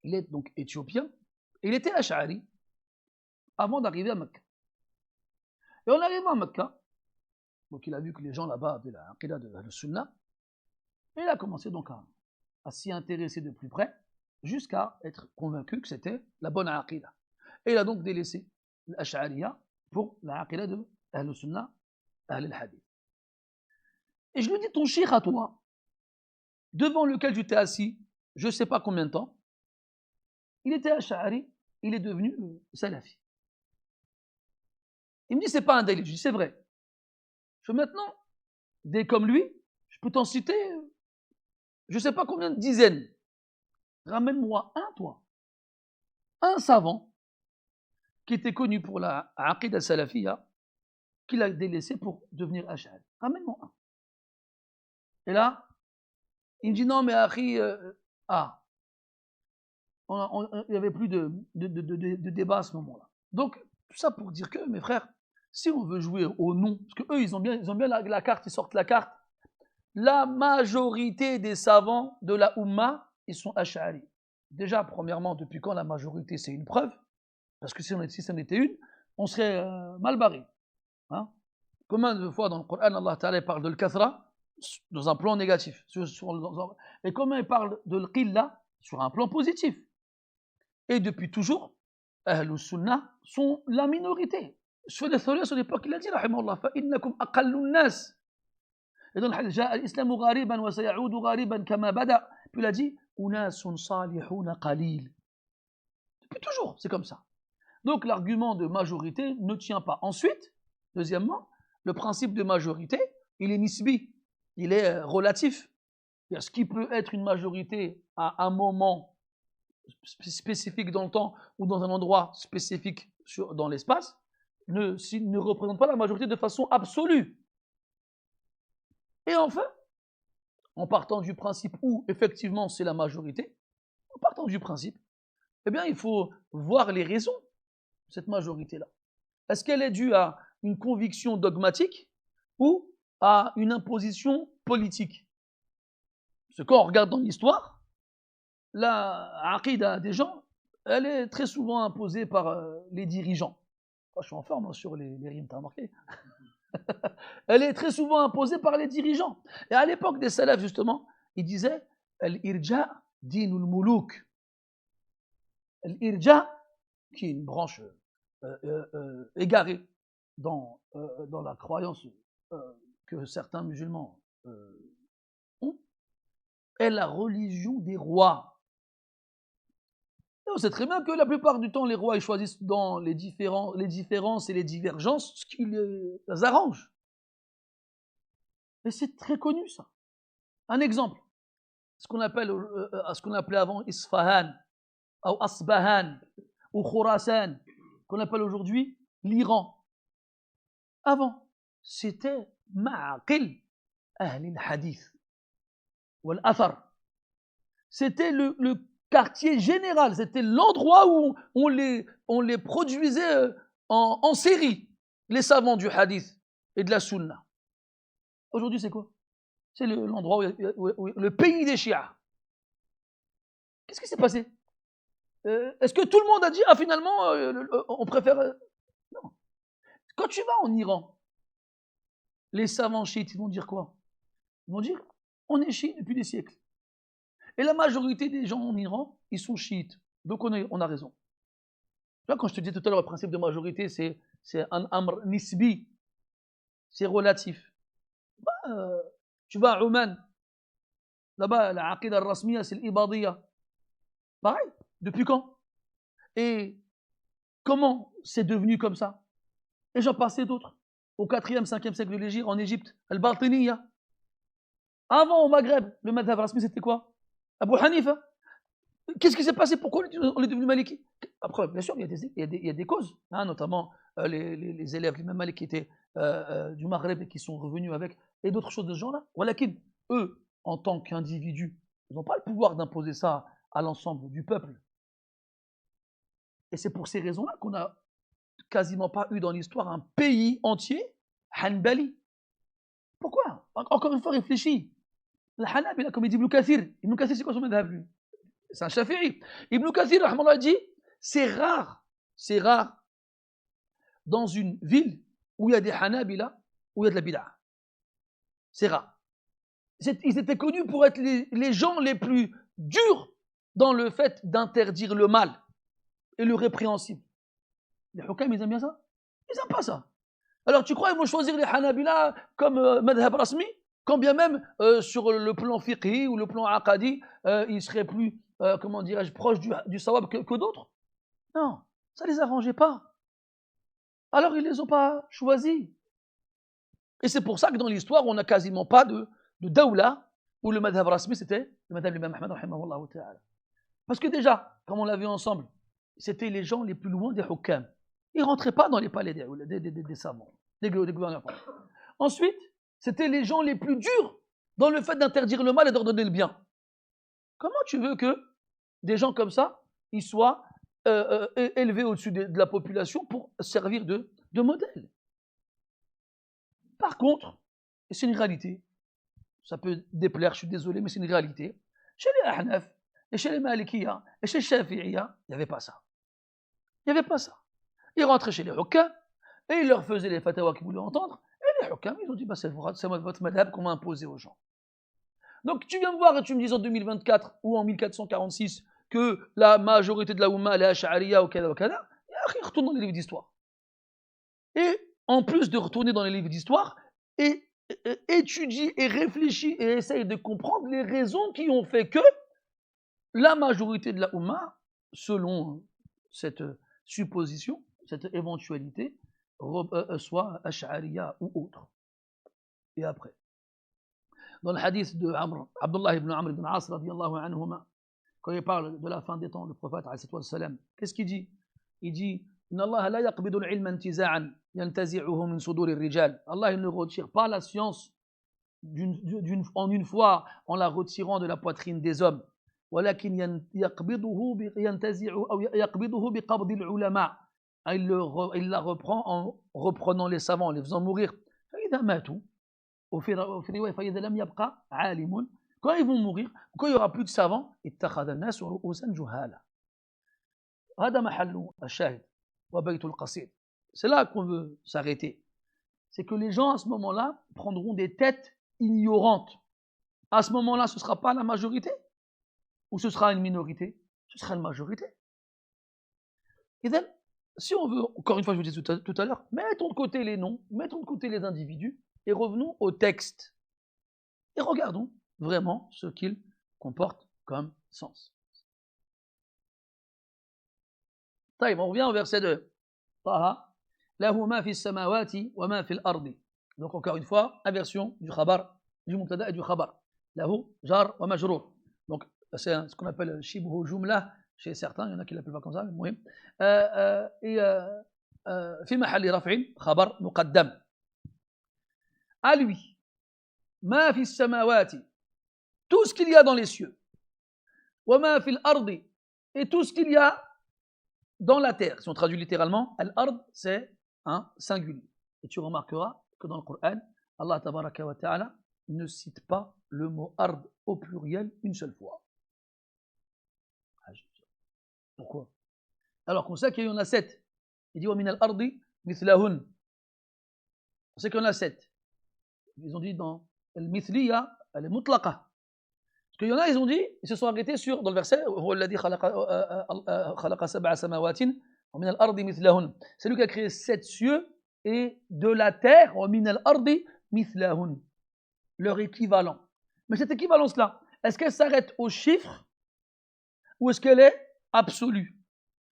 il est donc éthiopien, et il était ash'ari avant d'arriver à Mecca. Et en arrivant à Mecca, donc il a vu que les gens là-bas avaient la aqida de la Sunna, et il a commencé donc à s'y intéresser de plus près, jusqu'à être convaincu que c'était la bonne aqida. Et il a donc délaissé l'ash'ariya pour la aqida de Ahl Sunna, Ahl al-Hadith. Et je lui dis, ton cheikh à toi, devant lequel tu t'es assis, je ne sais pas combien de temps, il était ash'ari, il est devenu salafi. Il me dit, c'est pas un dalil. Je dis, c'est vrai. Je dis, maintenant, des comme lui, je peux t'en citer, je ne sais pas combien de dizaines. Ramène-moi un, toi. Un savant qui était connu pour la aqida salafiyya, qu'il a délaissé pour devenir ash'ari. Ramène-moi un. Et là, il me dit, non, mais akhi, il n'y avait plus de débat à ce moment-là. Donc, tout ça pour dire que, mes frères, si on veut jouer au nom, parce qu'eux, ils ont bien la carte, ils sortent la carte, la majorité des savants de la Ummah, ils sont Ash'ari. Déjà, premièrement, depuis quand la majorité, c'est une preuve? Parce que si ça en était une, on serait mal barré. Hein? Combien de fois dans le Coran, Allah Ta'ala parle de l'kathra dans un plan négatif, et combien il parle de l'qilla sur un plan positif? Et depuis toujours, Ahlus Sunnah sont la minorité. Sur l'époque, il a dit, rahimahullah, فَإِنَّكُمْ أَقَلُّ النَّاسِ. Et dans le hadith, جاء الإسلام غريبا وسيعود غريبا كما بدأ. Puis il a dit, أُنَاسٌ صَالِحُونَ قَلِيلٌ. Depuis toujours, c'est comme ça. Donc l'argument de majorité ne tient pas. Ensuite, deuxièmement, le principe de majorité, il est nisbi, il est relatif. Ce qui peut être une majorité à un moment spécifique dans le temps ou dans un endroit spécifique dans l'espace ne représente pas la majorité de façon absolue. Et enfin, en partant du principe où effectivement c'est la majorité, en partant du principe, eh bien il faut voir les raisons de cette majorité-là. Est-ce qu'elle est due à une conviction dogmatique ou à une imposition politique? Parce que quand on regarde dans l'histoire, la aqida des gens, elle est très souvent imposée par les dirigeants. Oh, je suis en forme sur les rimes, t'as remarqué? Elle est très souvent imposée par les dirigeants. Et à l'époque des salafs, justement, ils disaient Al-Irja dinul muluk. Al-Irja, qui est une branche égarée dans la croyance que certains musulmans ont, est la religion des rois. Et on sait très bien que la plupart du temps, les rois ils choisissent dans les différences et les divergences ce qui les arrange. Et c'est très connu ça. Un exemple, ce qu'on appelait avant Isfahan, ou Asbahan, ou Khurasan, qu'on appelle aujourd'hui l'Iran. Avant, c'était Ma'aqil Ahli al-Hadith, ou al-Athar. C'était le quartier général, c'était l'endroit où on les produisait en série, les savants du hadith et de la sunna. Aujourd'hui, c'est quoi? C'est l'endroit le pays des chiites. Qu'est-ce qui s'est passé? Est-ce que tout le monde a dit, finalement, on préfère... Non. Quand tu vas en Iran, les savants chiites, ils vont dire quoi? Ils vont dire, on est chiites depuis des siècles. Et la majorité des gens en Iran, ils sont chiites. Donc on a raison. Là, quand je te disais tout à l'heure, le principe de majorité, c'est un amr nisbi. C'est relatif. Tu vas à Oman, là-bas, la aqida al-rasmiya, c'est l'ibadiyya. Pareil, depuis quand? Et comment c'est devenu comme ça? Et j'en passais d'autres. Au 4e, 5e siècle de l'Égypte, en Égypte, al-Batiniya. Avant, au Maghreb, le madhab rasmi, c'était quoi? Abu Hanifa. Qu'est-ce qui s'est passé? Pourquoi on est devenu maliki? Après, bien sûr, il y a des causes, hein, notamment les élèves, les mêmes maliks qui étaient du Maghreb et qui sont revenus avec, et d'autres choses de ce genre-là. Walakin, eux, en tant qu'individus, ils n'ont pas le pouvoir d'imposer ça à l'ensemble du peuple. Et c'est pour ces raisons-là qu'on n'a quasiment pas eu dans l'histoire un pays entier Hanbali. Pourquoi? Encore une fois, réfléchis. Le Hanabila, comme il dit Ibn Kathir. Ibn Kathir, c'est quoi son madhab, lui? C'est un Shafi'i. Ibn Kathir, rahmallah, dit, c'est rare dans une ville où il y a des Hanabila, où il y a de la bid'a. C'est rare. Ils étaient connus pour être les gens les plus durs dans le fait d'interdire le mal et le répréhensible. Les Hukam, ils aiment bien ça? Ils n'aiment pas ça. Alors tu crois qu'ils vont choisir les Hanabila comme madhab rasmi, quand bien même sur le plan fiqhi ou le plan aqadi, ils seraient plus, comment dirais-je, proches du sawab que d'autres? Non, ça ne les arrangeait pas. Alors ils ne les ont pas choisis. Et c'est pour ça que dans l'histoire, on n'a quasiment pas de dawla où le madhab rasmi c'était le madhab l'imam Ahmad rahimahullah ta'ala. Parce que déjà, comme on l'a vu ensemble, c'était les gens les plus loin des hukam. Ils ne rentraient pas dans les palais des savants, des gouverneurs. Ensuite, c'était les gens les plus durs dans le fait d'interdire le mal et d'ordonner le bien. Comment tu veux que des gens comme ça, ils soient élevés au-dessus de la population pour servir de modèle? Par contre, et c'est une réalité, ça peut déplaire, je suis désolé, mais c'est une réalité. Chez les Ahnaf, et chez les Malikiya, et chez les Shafi'iyya, il n'y avait pas ça. Il n'y avait pas ça. Ils rentraient chez les Hukam, et ils leur faisaient les fatwas qu'ils voulaient entendre, et les Hukam, ils ont dit, bah, c'est votre madhab qu'on va imposer aux gens. Donc tu viens me voir et tu me dis en 2024 ou en 1446 que la majorité de la Oumma est Ash'ariya ou kada, il retourne dans les livres d'histoire. Et en plus de retourner dans les livres d'histoire, et étudie et réfléchit et essaye de comprendre les raisons qui ont fait que la majorité de la Oumma, selon cette supposition, cette éventualité, soit Ash'ariya ou autre. Et après, dans le hadith de Abdullah ibn Amr ibn As, radiyallahu anhuma, quand il parle de la fin des temps, le prophète, qu'est-ce qu'il dit? Il dit, Inna Allah la yaqbidu al-ilma intiza'an yantazi'uhu min sudur ar-rijal. Allah ne retire pas la science en une fois en la retirant de la poitrine des hommes. ولكن يقبضه ينتزعه أو يقبضه بقبض العلماء. Il la reprend en reprenant les savants, les faisant mourir. فإذا ماتوا وفي رواية فإذا لم يبقى عالم. Quand ils vont mourir, quand il n'y aura plus de savants, اتخذ الناس رؤوسا جهالا. هذا محل الشاهد وبيت القصيد. C'est là qu'on veut s'arrêter. C'est que les gens à ce moment-là prendront des têtes ignorantes. À ce moment-là, ce ne sera pas la majorité ou ce sera une minorité? Ce sera une majorité. Et donc, si on veut, encore une fois, je vous dis tout à l'heure, mettons de côté les noms, mettons de côté les individus et revenons au texte. Et regardons vraiment ce qu'il comporte comme sens. طيب, on revient au verset 2. Taha, lahu ma fi samawati wa ma fi al-ardi. Donc encore une fois, inversion du khabar, du mubtada et du khabar. Lahu, jar wa majrour. Donc c'est ce qu'on appelle shibhu jumla chez certains, il y en a qui l'appellent pas comme ça, mais et fi mahalli raf'in khabar muqaddam. À lui, ma fi samawati, tout ce qu'il y a dans les cieux, wa ma fi al-ardi, et tout ce qu'il y a dans la terre. Si on traduit littéralement, al-ard, c'est un singulier. Et tu remarqueras que dans le Coran, Allah tabaraka wa ta'ala ne cite pas le mot ard au pluriel une seule fois. Pourquoi? Alors qu'on sait qu'il y en a 7. Il dit wa min al-ardi mithlahun. On sait qu'il y en a 7. Ils ont dit dans al-mithliya, elle est mutlaqa. Parce qu'il y en a, ils ont dit, ils se sont arrêtés sur, dans le verset, c'est lui qui a créé 7 cieux et de la terre, leur équivalent. Mais cette équivalence-là, est-ce qu'elle s'arrête au chiffre ou est-ce qu'elle est absolue?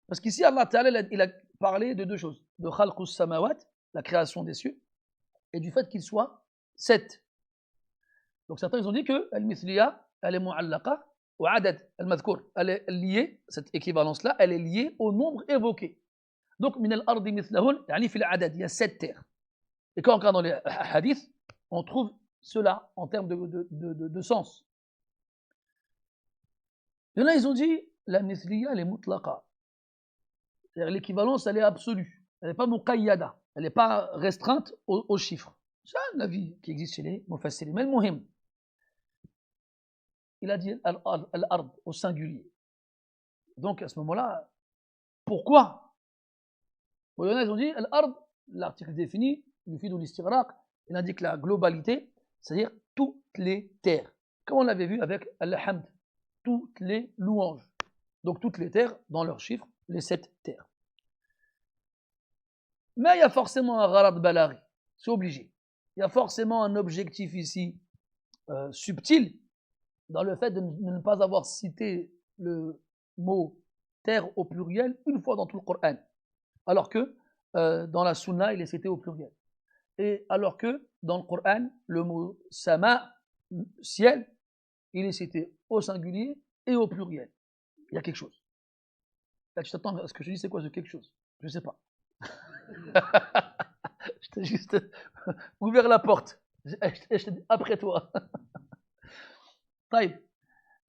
Parce qu'ici, Allah Ta'ala, il a parlé de deux choses, de khalqus samawat, la création des cieux, et du fait qu'il soit 7. Donc certains, ils ont dit que al-mithliya, elle est mu'allaqa ou adad al-madhkur, elle est liée, cette équivalence-là, elle est liée au nombre évoqué. Donc, min al-ardi mithlahun, yani fil adad, il y a 7 terres. Et quand on regarde dans les hadiths, on trouve cela en termes de sens. Il y en a, ils ont dit, la mithliya, elle est mutlaqa. C'est-à-dire l'équivalence, elle est absolue. Elle n'est pas muqayyada, elle n'est pas restreinte aux chiffres. C'est un avis qui existe chez les mufassirin. Mais le muhim, il a dit al-ard au singulier. Donc à ce moment-là, pourquoi? Bon, il y en a, ils ont dit al-ard, l'article défini, yufidu l'istighraq, il indique la globalité, c'est-à-dire toutes les terres. Comme on l'avait vu avec al-hamd, toutes les louanges. Donc toutes les terres, dans leurs chiffres, les 7 terres. Mais il y a forcément un gharad balaghi, c'est obligé. Il y a forcément un objectif ici subtil, dans le fait de ne pas avoir cité le mot terre au pluriel une fois dans tout le Coran, alors que dans la Sunna, il est cité au pluriel. Et alors que dans le Coran, le mot sama, ciel, il est cité au singulier et au pluriel. Il y a quelque chose. Là, tu t'attends à ce que je dise, c'est quoi ce quelque chose? Je ne sais pas. Je t'ai juste ouvert la porte. Je t'ai dit après toi.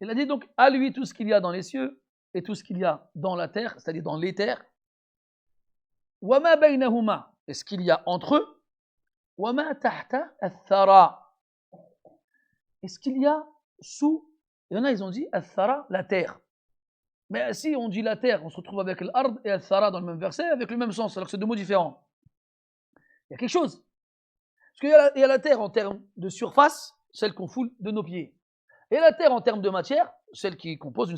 Il a dit donc à lui tout ce qu'il y a dans les cieux et tout ce qu'il y a dans la terre, c'est-à-dire dans les terres. Wama baynahuma, et ce qu'il y a entre eux. Wama tahta athara, est-ce qu'il y a sous, il y en a, ils ont dit Al-Thara, la terre. Mais si on dit la terre, on se retrouve avec l'Ard et Al-Thara dans le même verset, avec le même sens, alors que c'est deux mots différents. Il y a quelque chose. Parce qu'il y a la terre en termes de surface, celle qu'on foule de nos pieds. Et la terre en termes de matière, celle qui compose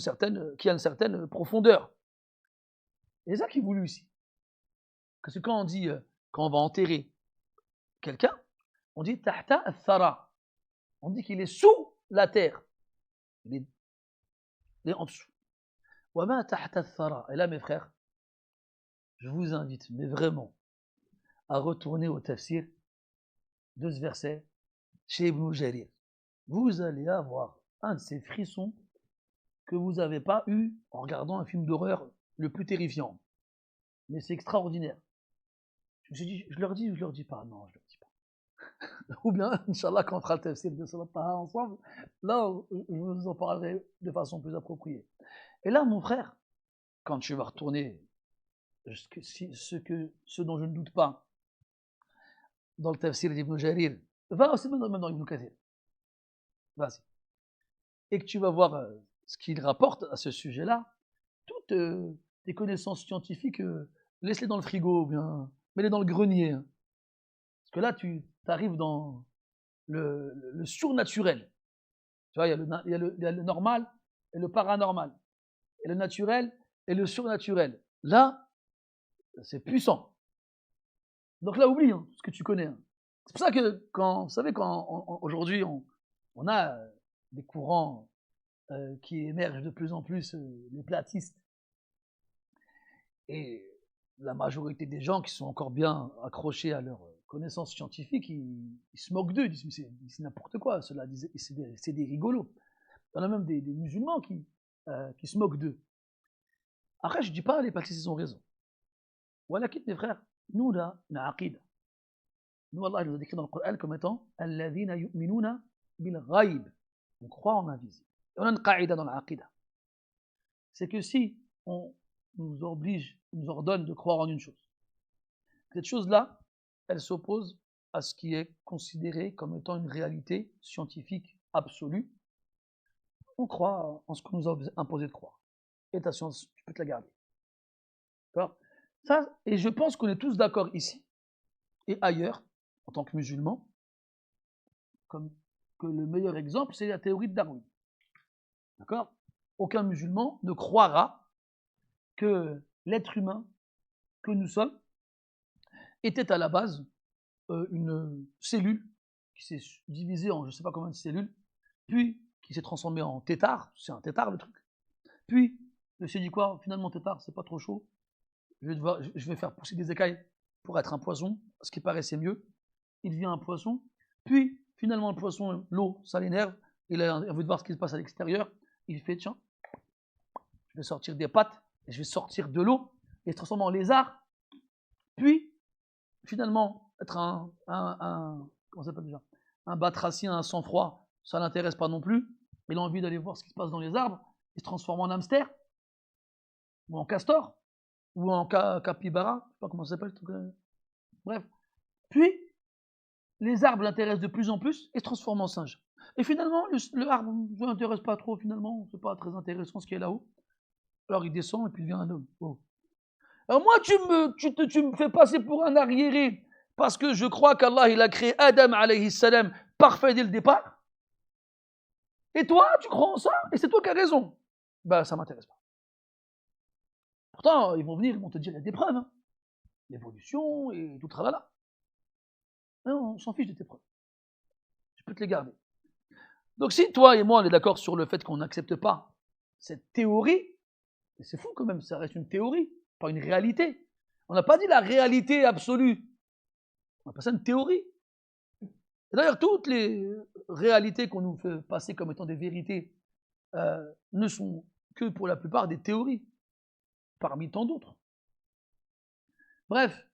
qui a une certaine profondeur. Et c'est ça qui est voulu ici. Parce que quand on va enterrer quelqu'un, on dit tahta al-thara. On dit qu'il est sous la terre. Il est en dessous. Wa ma tahta al-thara. Et là, mes frères, je vous invite, mais vraiment, à retourner au tafsir de ce verset chez Ibn Jarir. Vous allez avoir un de ces frissons que vous n'avez pas eu en regardant un film d'horreur le plus terrifiant. Mais c'est extraordinaire. Je me suis dit, je leur dis ou je leur dis pas? Non, je leur dis pas. Ou bien, Inch'Allah, quand on fera le tafsir de Salat Taha ensemble, là, je vous en parlerai de façon plus appropriée. Et là, mon frère, quand tu vas retourner, ce dont je ne doute pas, dans le tafsir d'Ibn Jarir, va aussi même dans Ibn Kathir. Vas-y. Et que tu vas voir ce qu'il rapporte à ce sujet-là, toutes tes connaissances scientifiques, laisse-les dans le frigo, ou bien mets-les dans le grenier. Hein. Parce que là, tu arrives dans le surnaturel. Tu vois, il y a le normal et le paranormal. Et le naturel et le surnaturel. Là, c'est puissant. Donc là, oublie ce que tu connais. Hein. C'est pour ça que, vous savez, aujourd'hui, on a des courants qui émergent de plus en plus, les platistes. Et la majorité des gens qui sont encore bien accrochés à leurs connaissances scientifiques, ils se moquent d'eux, ils disent mais c'est n'importe quoi, c'est des rigolos. Il y en a même des musulmans qui se moquent d'eux. Après, je ne dis pas les platistes ont raison. Voilà, quitte mes frères, nous là, on a aqida. Nous, Allah nous a décrit dans le Coran comme étant alladhina yu'minuna bil ghaib. On croit en l'invisible. Et on a une qaïda dans l'aqida. C'est que si on nous ordonne de croire en une chose, cette chose-là, elle s'oppose à ce qui est considéré comme étant une réalité scientifique absolue. On croit en ce qu'on nous a imposé de croire. Et ta science, tu peux te la garder. D'accord ? Ça, et je pense qu'on est tous d'accord ici et ailleurs, en tant que musulmans, comme que le meilleur exemple, c'est la théorie de Darwin. D'accord ? Aucun musulman ne croira que l'être humain que nous sommes était à la base une cellule qui s'est divisée en je ne sais pas combien de cellules, puis qui s'est transformée en tétard, c'est un tétard le truc. Puis, il s'est dit quoi ? Finalement, tétard, c'est pas trop chaud. Je vais faire pousser des écailles pour être un poisson, ce qui paraissait mieux. Il devient un poisson. Puis, finalement, le poisson, l'eau, ça l'énerve. Il a envie de voir ce qui se passe à l'extérieur. Il fait, tiens, je vais sortir des pattes, et je vais sortir de l'eau, et se transformer en lézard. Puis, finalement, être comment ça s'appelle déjà ? Un batracien, un sang-froid, ça ne l'intéresse pas non plus. Il a envie d'aller voir ce qui se passe dans les arbres. Il se transforme en hamster, ou en castor, ou en capybara, je ne sais pas comment ça s'appelle. Bref. Puis, les arbres l'intéressent de plus en plus et se transforment en singe. Et finalement, le arbre ne l'intéresse pas trop, finalement, c'est pas très intéressant ce qu'il y a là-haut. Alors il descend et puis il devient un homme. Oh. Alors moi, tu me fais passer pour un arriéré parce que je crois qu'Allah, il a créé Adam, alayhi salam, parfait dès le départ. Et toi, tu crois en ça et c'est toi qui as raison. Ben, ça ne m'intéresse pas. Pourtant, ils vont venir, ils vont te dire, il y a des preuves. Hein. L'évolution et tout le tralala. Non, on s'en fiche de tes preuves. Je peux te les garder. Donc si toi et moi, on est d'accord sur le fait qu'on n'accepte pas cette théorie, et c'est fou quand même, ça reste une théorie, pas une réalité. On n'a pas dit la réalité absolue. On appelle ça une théorie. Et d'ailleurs, toutes les réalités qu'on nous fait passer comme étant des vérités ne sont que pour la plupart des théories, parmi tant d'autres. Bref,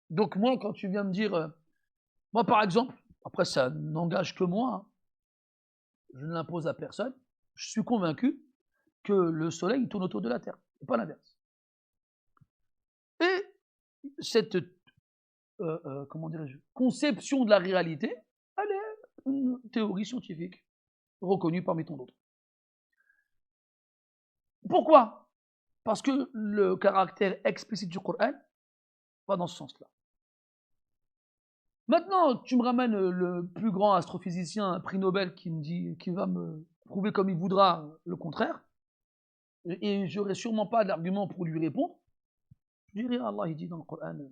donc moi, quand tu viens me dire, moi par exemple, après ça n'engage que moi, hein, je ne l'impose à personne, je suis convaincu que le soleil tourne autour de la Terre, et pas l'inverse. Et cette comment dirais-je, conception de la réalité, elle est une théorie scientifique. reconnu parmi tant d'autres. Pourquoi? Parce que le caractère explicite du Coran va dans ce sens-là. Maintenant, tu me ramènes le plus grand astrophysicien, prix Nobel, qui va me prouver comme il voudra le contraire, et je n'aurai sûrement pas d'argument pour lui répondre. Je dirais, Allah, il dit dans le Coran,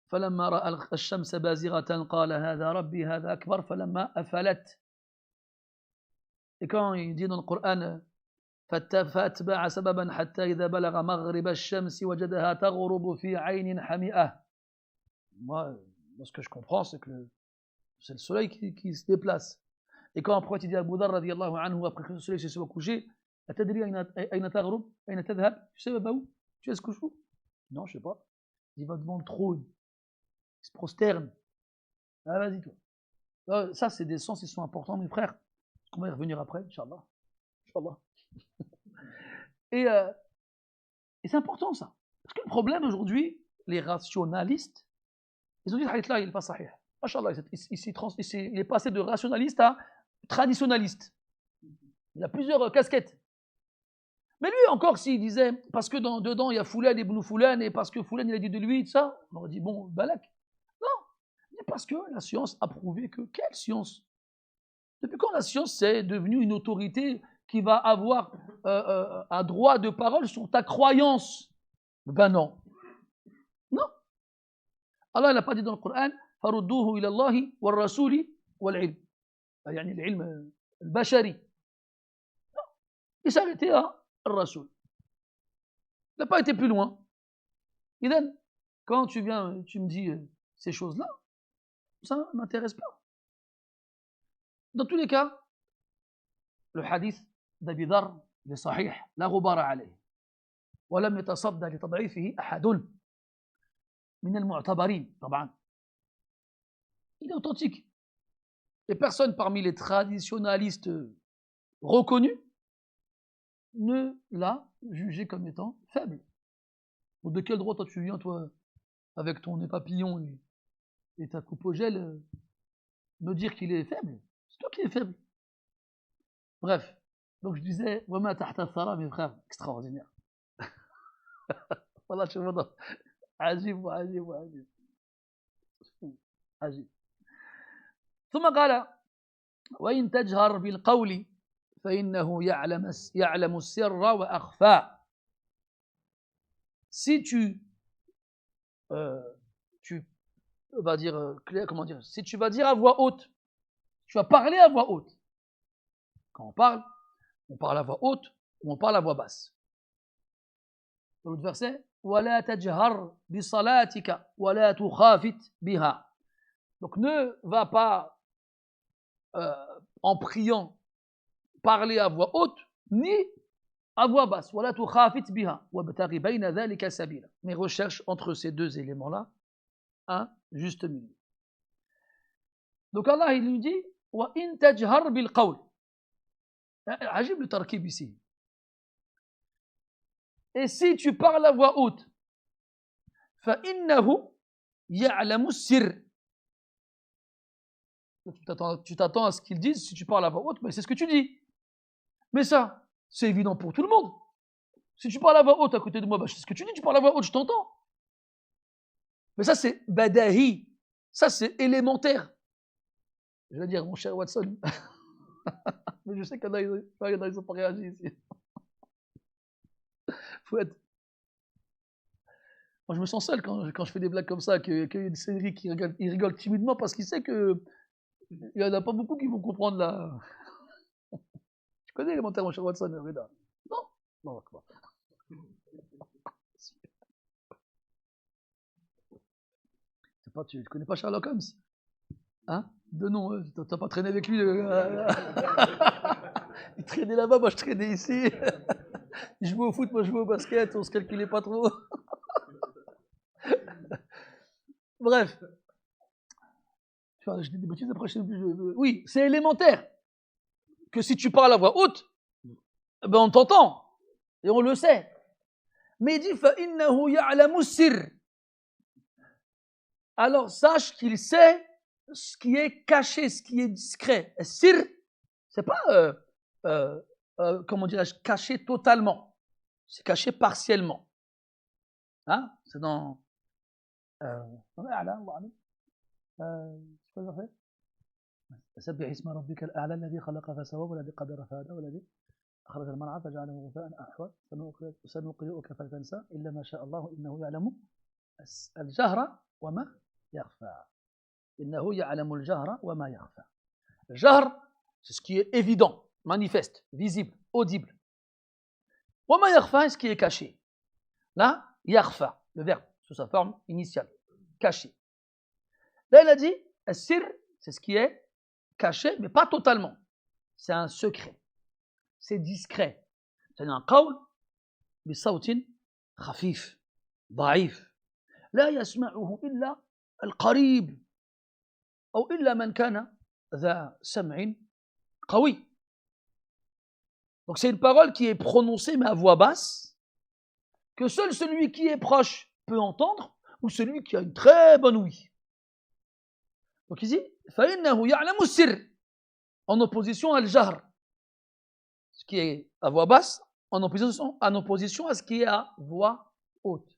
فلما رأى الشمس بازغة قال هذا ربي هذا أكبر فلما أفلت. Et quand il dit dans le Coran, فأتبع سببا حتى إذا بلغ مغرب الشمس وجدها تغرب في عين حمئة. Moi, ce que je comprends, c'est que c'est le soleil qui se déplace. Et quand après il dit à Abu Dharr radiyallahu anhu, après que le soleil se soit couché, أتدري أين تغرب أين تذهب? Tu sais où? Tu sais ce que je fais? Non, je sais pas. Il va devant le trône, il se prosterne. Ah, vas-y toi. Ça, c'est des sens qui sont importants, mes frères. On va y revenir après, Inch'Allah. Inch'Allah. Et c'est important ça. Parce que le problème aujourd'hui, les rationalistes, ils ont dit le hadith là, il n'est pas sahih. Masha'Allah, il est passé de rationaliste à traditionnaliste. Il a plusieurs casquettes. Mais lui encore, s'il disait, parce que dedans il y a Foulan ibn Foulan, et parce que Foulan il a dit de lui, ça, on aurait dit, bon, balak. Non, mais parce que la science a prouvé que, quelle science? Depuis quand la science c'est devenu une autorité qui va avoir un droit de parole sur ta croyance? Ben non. Non. Allah n'a pas dit dans le Coran, فَرُدُّوهُ إِلَى اللَّهِ وَالرَّسُولِ وَالْعِلْمِ. يعني العلم البشري. Non. Il s'est arrêté à Rasoul. Il n'a pas été plus loin. Idan, quand tu viens, tu me dis ces choses-là, ça ne m'intéresse pas. Dans tous les cas, le hadith d'Abi Dharr est sahih, la ghubara alayh. ولم يتصدى لتضعيفه أحد من المعتبرين طبعا. Il est authentique. Les personnes parmi les traditionalistes reconnus ne l'a jugé comme étant faible. De quel droit toi tu viens, toi, avec ton nez papillon et ta coupe au gel, me dire qu'il est faible? C'est toi qui es faible. Bref, donc je disais, Wama tahta thara, mes frères, extraordinaire. Voilà, tu vois, عجيب وعجيب وعجيب عجيب. ثم قال وإن تجهر بالقول فإنه يعلم السر وأخفى. Si tu vas dire, comment dire, si tu vas dire à voix haute, tu vas parler à voix haute. Quand on parle à voix haute ou on parle à voix basse. Dans l'autre verset, وَلَا تَجْهَرْ بِصَلَاتِكَ وَلَا تُخَافِتْ بِهَا. Donc ne va pas en priant parler à voix haute ni à voix basse. وَلَا تُخَافِتْ بِهَا وَابْتَغِ بَيْنَ ذَلِكَ سَبِيلًا. Mais recherche entre ces deux éléments-là un juste milieu. Donc Allah il nous dit وَإِن تَجْهَرْ بِالْقَوْلِ. عجيب le tarkib ici. Et si tu parles à voix haute, فَإِنَّهُ يَعْلَمُ السِّرَّ. Tu t'attends à ce qu'ils disent si tu parles à voix haute, mais c'est ce que tu dis. Mais ça, c'est évident pour tout le monde. Si tu parles à voix haute à côté de moi, c'est ce que tu dis, tu parles à voix haute, je t'entends. Mais ça, c'est badahi. Ça, c'est élémentaire. Je vais dire, mon cher Watson. Mais je sais qu'il y en a, ils n'ont pas réagi ici. Fouette. Moi, je me sens seul quand je fais des blagues comme ça, qu'il y a une série qui rigole timidement parce qu'il sait qu'il n'y en a pas beaucoup qui vont comprendre la. Tu connais l'élémentaire, mon cher Watson, Reda? Non? Non, d'accord. Tu ne connais pas Sherlock Holmes? Hein? De nom, tu n'as pas traîné avec lui. Il traînait là-bas, moi je traînais ici. Il jouait au foot, moi je jouais au basket, on se calculait pas trop. Bref. Je dis des bêtises après. Oui, c'est élémentaire. Que si tu parles à voix haute, ben on t'entend. Et on le sait. Mais il dit فَإِنَّهُ يَعْلَمُ السِّرَّ. Alors sache qu'il sait ce qui est caché, ce qui est discret. Sir, C'est pas, comment dirais-je, caché totalement. C'est caché partiellement. Hein? C'est dans... c'est quoi le verset? سبح اسم ربك الأعلى الذي خلق فسوى والذي قدر فهدى والذي أخرج المرعى فجعله غثاء أحوى سنقرئك فتنسى إلا ما شاء الله إنه يعلم الجهر وما يخفى إنه يعلم الجهر وما يخفى. Le jahr, c'est ce qui est évident, manifeste, visible, audible. وما يخفى, ce qui est caché. Là, yakhfa, le verbe, sous sa forme initiale, caché. Là, il a dit, as-sir, c'est ce qui est caché, mais pas totalement. C'est un secret. C'est discret. C'est un qawl بصوت خفيف ضعيف لا يسمعه إلا القريب أو إلا من كان ذا سمع قوي. Donc c'est une parole qui est prononcée mais à voix basse, que seul celui qui est proche peut entendre, ou celui qui a une très bonne ouïe. Donc il dit فإنه يعلم السر, en opposition à al-jahr, ce qui est à voix basse, en opposition à ce qui est à voix haute.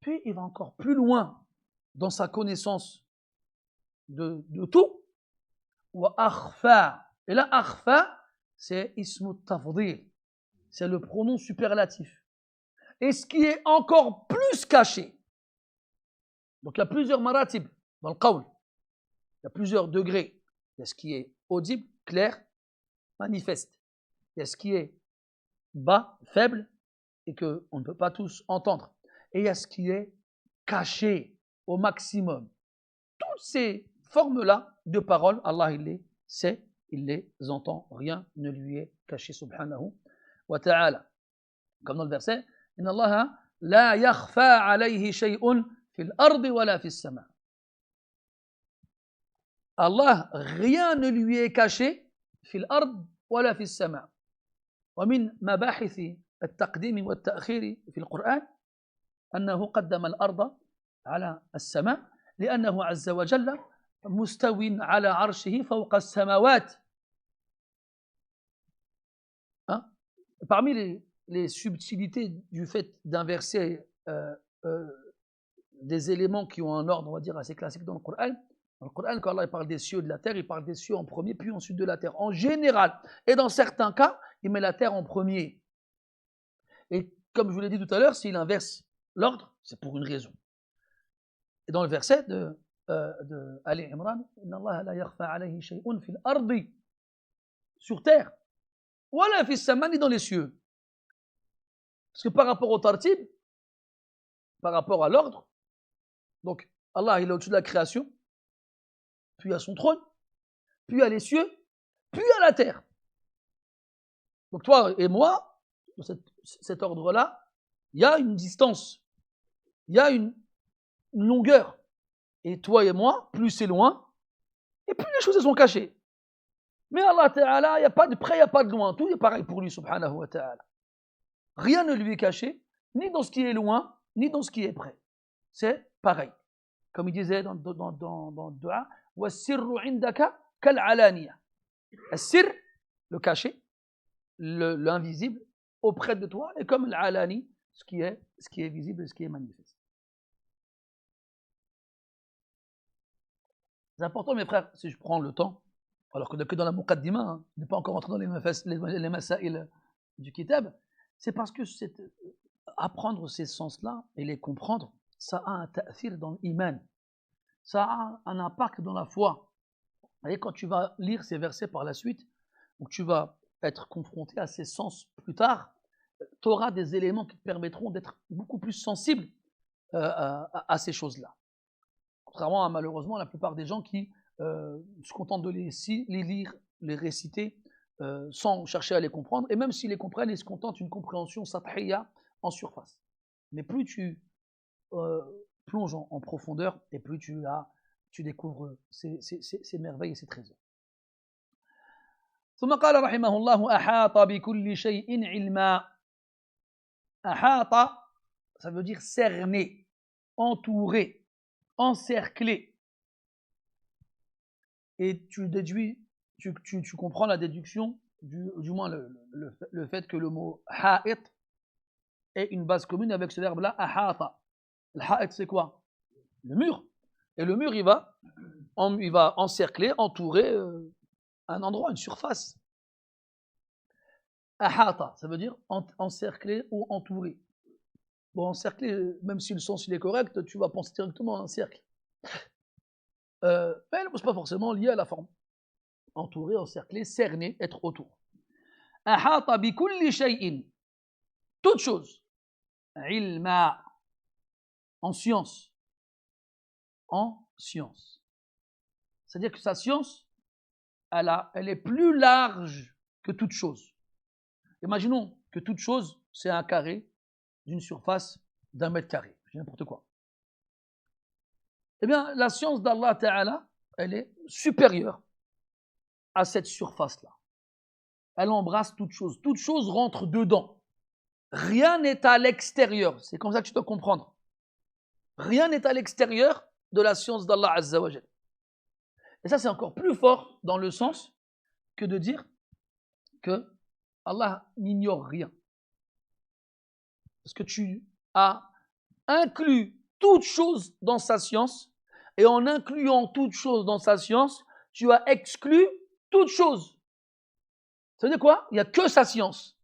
Puis il va encore plus loin dans sa connaissance de tout. Wa akhfa. Et là, akhfa, c'est ismu tafdil, c'est le pronom superlatif. Et ce qui est encore plus caché. Donc il y a plusieurs maratib dans le qawl. Il y a plusieurs degrés. Il y a ce qui est audible, clair, manifeste. Il y a ce qui est bas, faible, et qu'on ne peut pas tous entendre. Et il y a ce qui est caché au maximum. Toutes ces formes-là de paroles, Allah il les sait, il les entend, rien ne lui est caché, subhanahu wa ta'ala. Comme dans le verset, Inna Allah la yakhfa alayhi shay'un fil ardi wala fis sama. Allah, rien ne lui est caché, fil ard wala fis sama. ومن مباحث التقديم والتأخير في القرآن أنه قدم الأرض على السماء لأنه عز وجل مستو على عرشه فوق السماوات. Hein? Parmi les subtilités du fait d'inverser des éléments qui ont un ordre, on va dire, assez classique dans le Coran, quand Allah parle des cieux et de la terre, il parle des cieux en premier, puis ensuite de la terre, en général. Et dans certains cas, il met la terre en premier. Et comme je vous l'ai dit tout à l'heure, s'il inverse l'ordre, c'est pour une raison. Et dans le verset de Ali Imran, Inna Allah la yakhfa alayhi shay'un fil ardi, sur terre, wala fis sama, ni dans les cieux. Parce que par rapport au tartib, par rapport à l'ordre, donc Allah il est au-dessus de la création, puis à son trône, puis à les cieux, puis à la terre. Donc toi et moi, dans cet ordre-là, il y a une distance, il y a une longueur. Et toi et moi, plus c'est loin, et plus les choses sont cachées. Mais Allah Ta'ala, il n'y a pas de près, il n'y a pas de loin. Tout est pareil pour lui, subhanahu wa ta'ala. Rien ne lui est caché, ni dans ce qui est loin, ni dans ce qui est près. C'est pareil. Comme il disait dans le dua, وَالسِّرُّ عِنْدَكَ كَالْعَلَانِيَةِ. As-sir, le caché, l'invisible, auprès de toi, est comme l'alani, ce qui est visible et ce qui est manifeste. C'est important, mes frères, si je prends le temps, alors que dans la muqaddima, hein, je n'ai pas encore entré dans les masaïl du kitab, c'est parce que apprendre ces sens-là et les comprendre, ça a un ta'thir dans l'iman, ça a un impact dans la foi. Et quand tu vas lire ces versets par la suite, donc tu vas être confronté à ces sens plus tard, tu auras des éléments qui te permettront d'être beaucoup plus sensible à ces choses-là. Contrairement à malheureusement la plupart des gens qui se contentent de les lire, les réciter, sans chercher à les comprendre, et même s'ils les comprennent, ils se contentent d'une compréhension sathiya en surface. Mais plus tu plonges en profondeur, et plus tu découvres ces merveilles et ces trésors. ثم قال رحمه الله أحاط بكل شيء علما. أحاط, ça veut dire cerner, entourer, encercler. Et tu tu comprends la déduction, du moins le fait que le mot ha'it ait une base commune avec ce verbe-là, ahata. Le ha'it, c'est quoi? Le mur. Et le mur, il va encercler, entourer un endroit, une surface. Ahata, ça veut dire encercler ou entourer. Bon, encercler, même si le sens il est correct, tu vas penser directement à un cercle. Mais c'est pas forcément lié à la forme. Entourer, encercler, cerner, être autour. Ahata bi kulli shay'in. Toute chose. Ilma. En science. En science. C'est-à-dire que sa science, elle est plus large que toute chose. Imaginons que toute chose, c'est un carré d'une surface d'1 mètre carré. Je dis n'importe quoi. Eh bien, la science d'Allah Ta'ala, elle est supérieure à cette surface-là. Elle embrasse toute chose. Toute chose rentre dedans. Rien n'est à l'extérieur. C'est comme ça que tu dois comprendre. Rien n'est à l'extérieur de la science d'Allah Azza wa Jal. Et ça, c'est encore plus fort dans le sens que de dire que Allah n'ignore rien. Parce que tu as inclus toute chose dans sa science, et en incluant toute chose dans sa science, tu as exclu toute chose. Ça veut dire quoi? Il n'y a que sa science.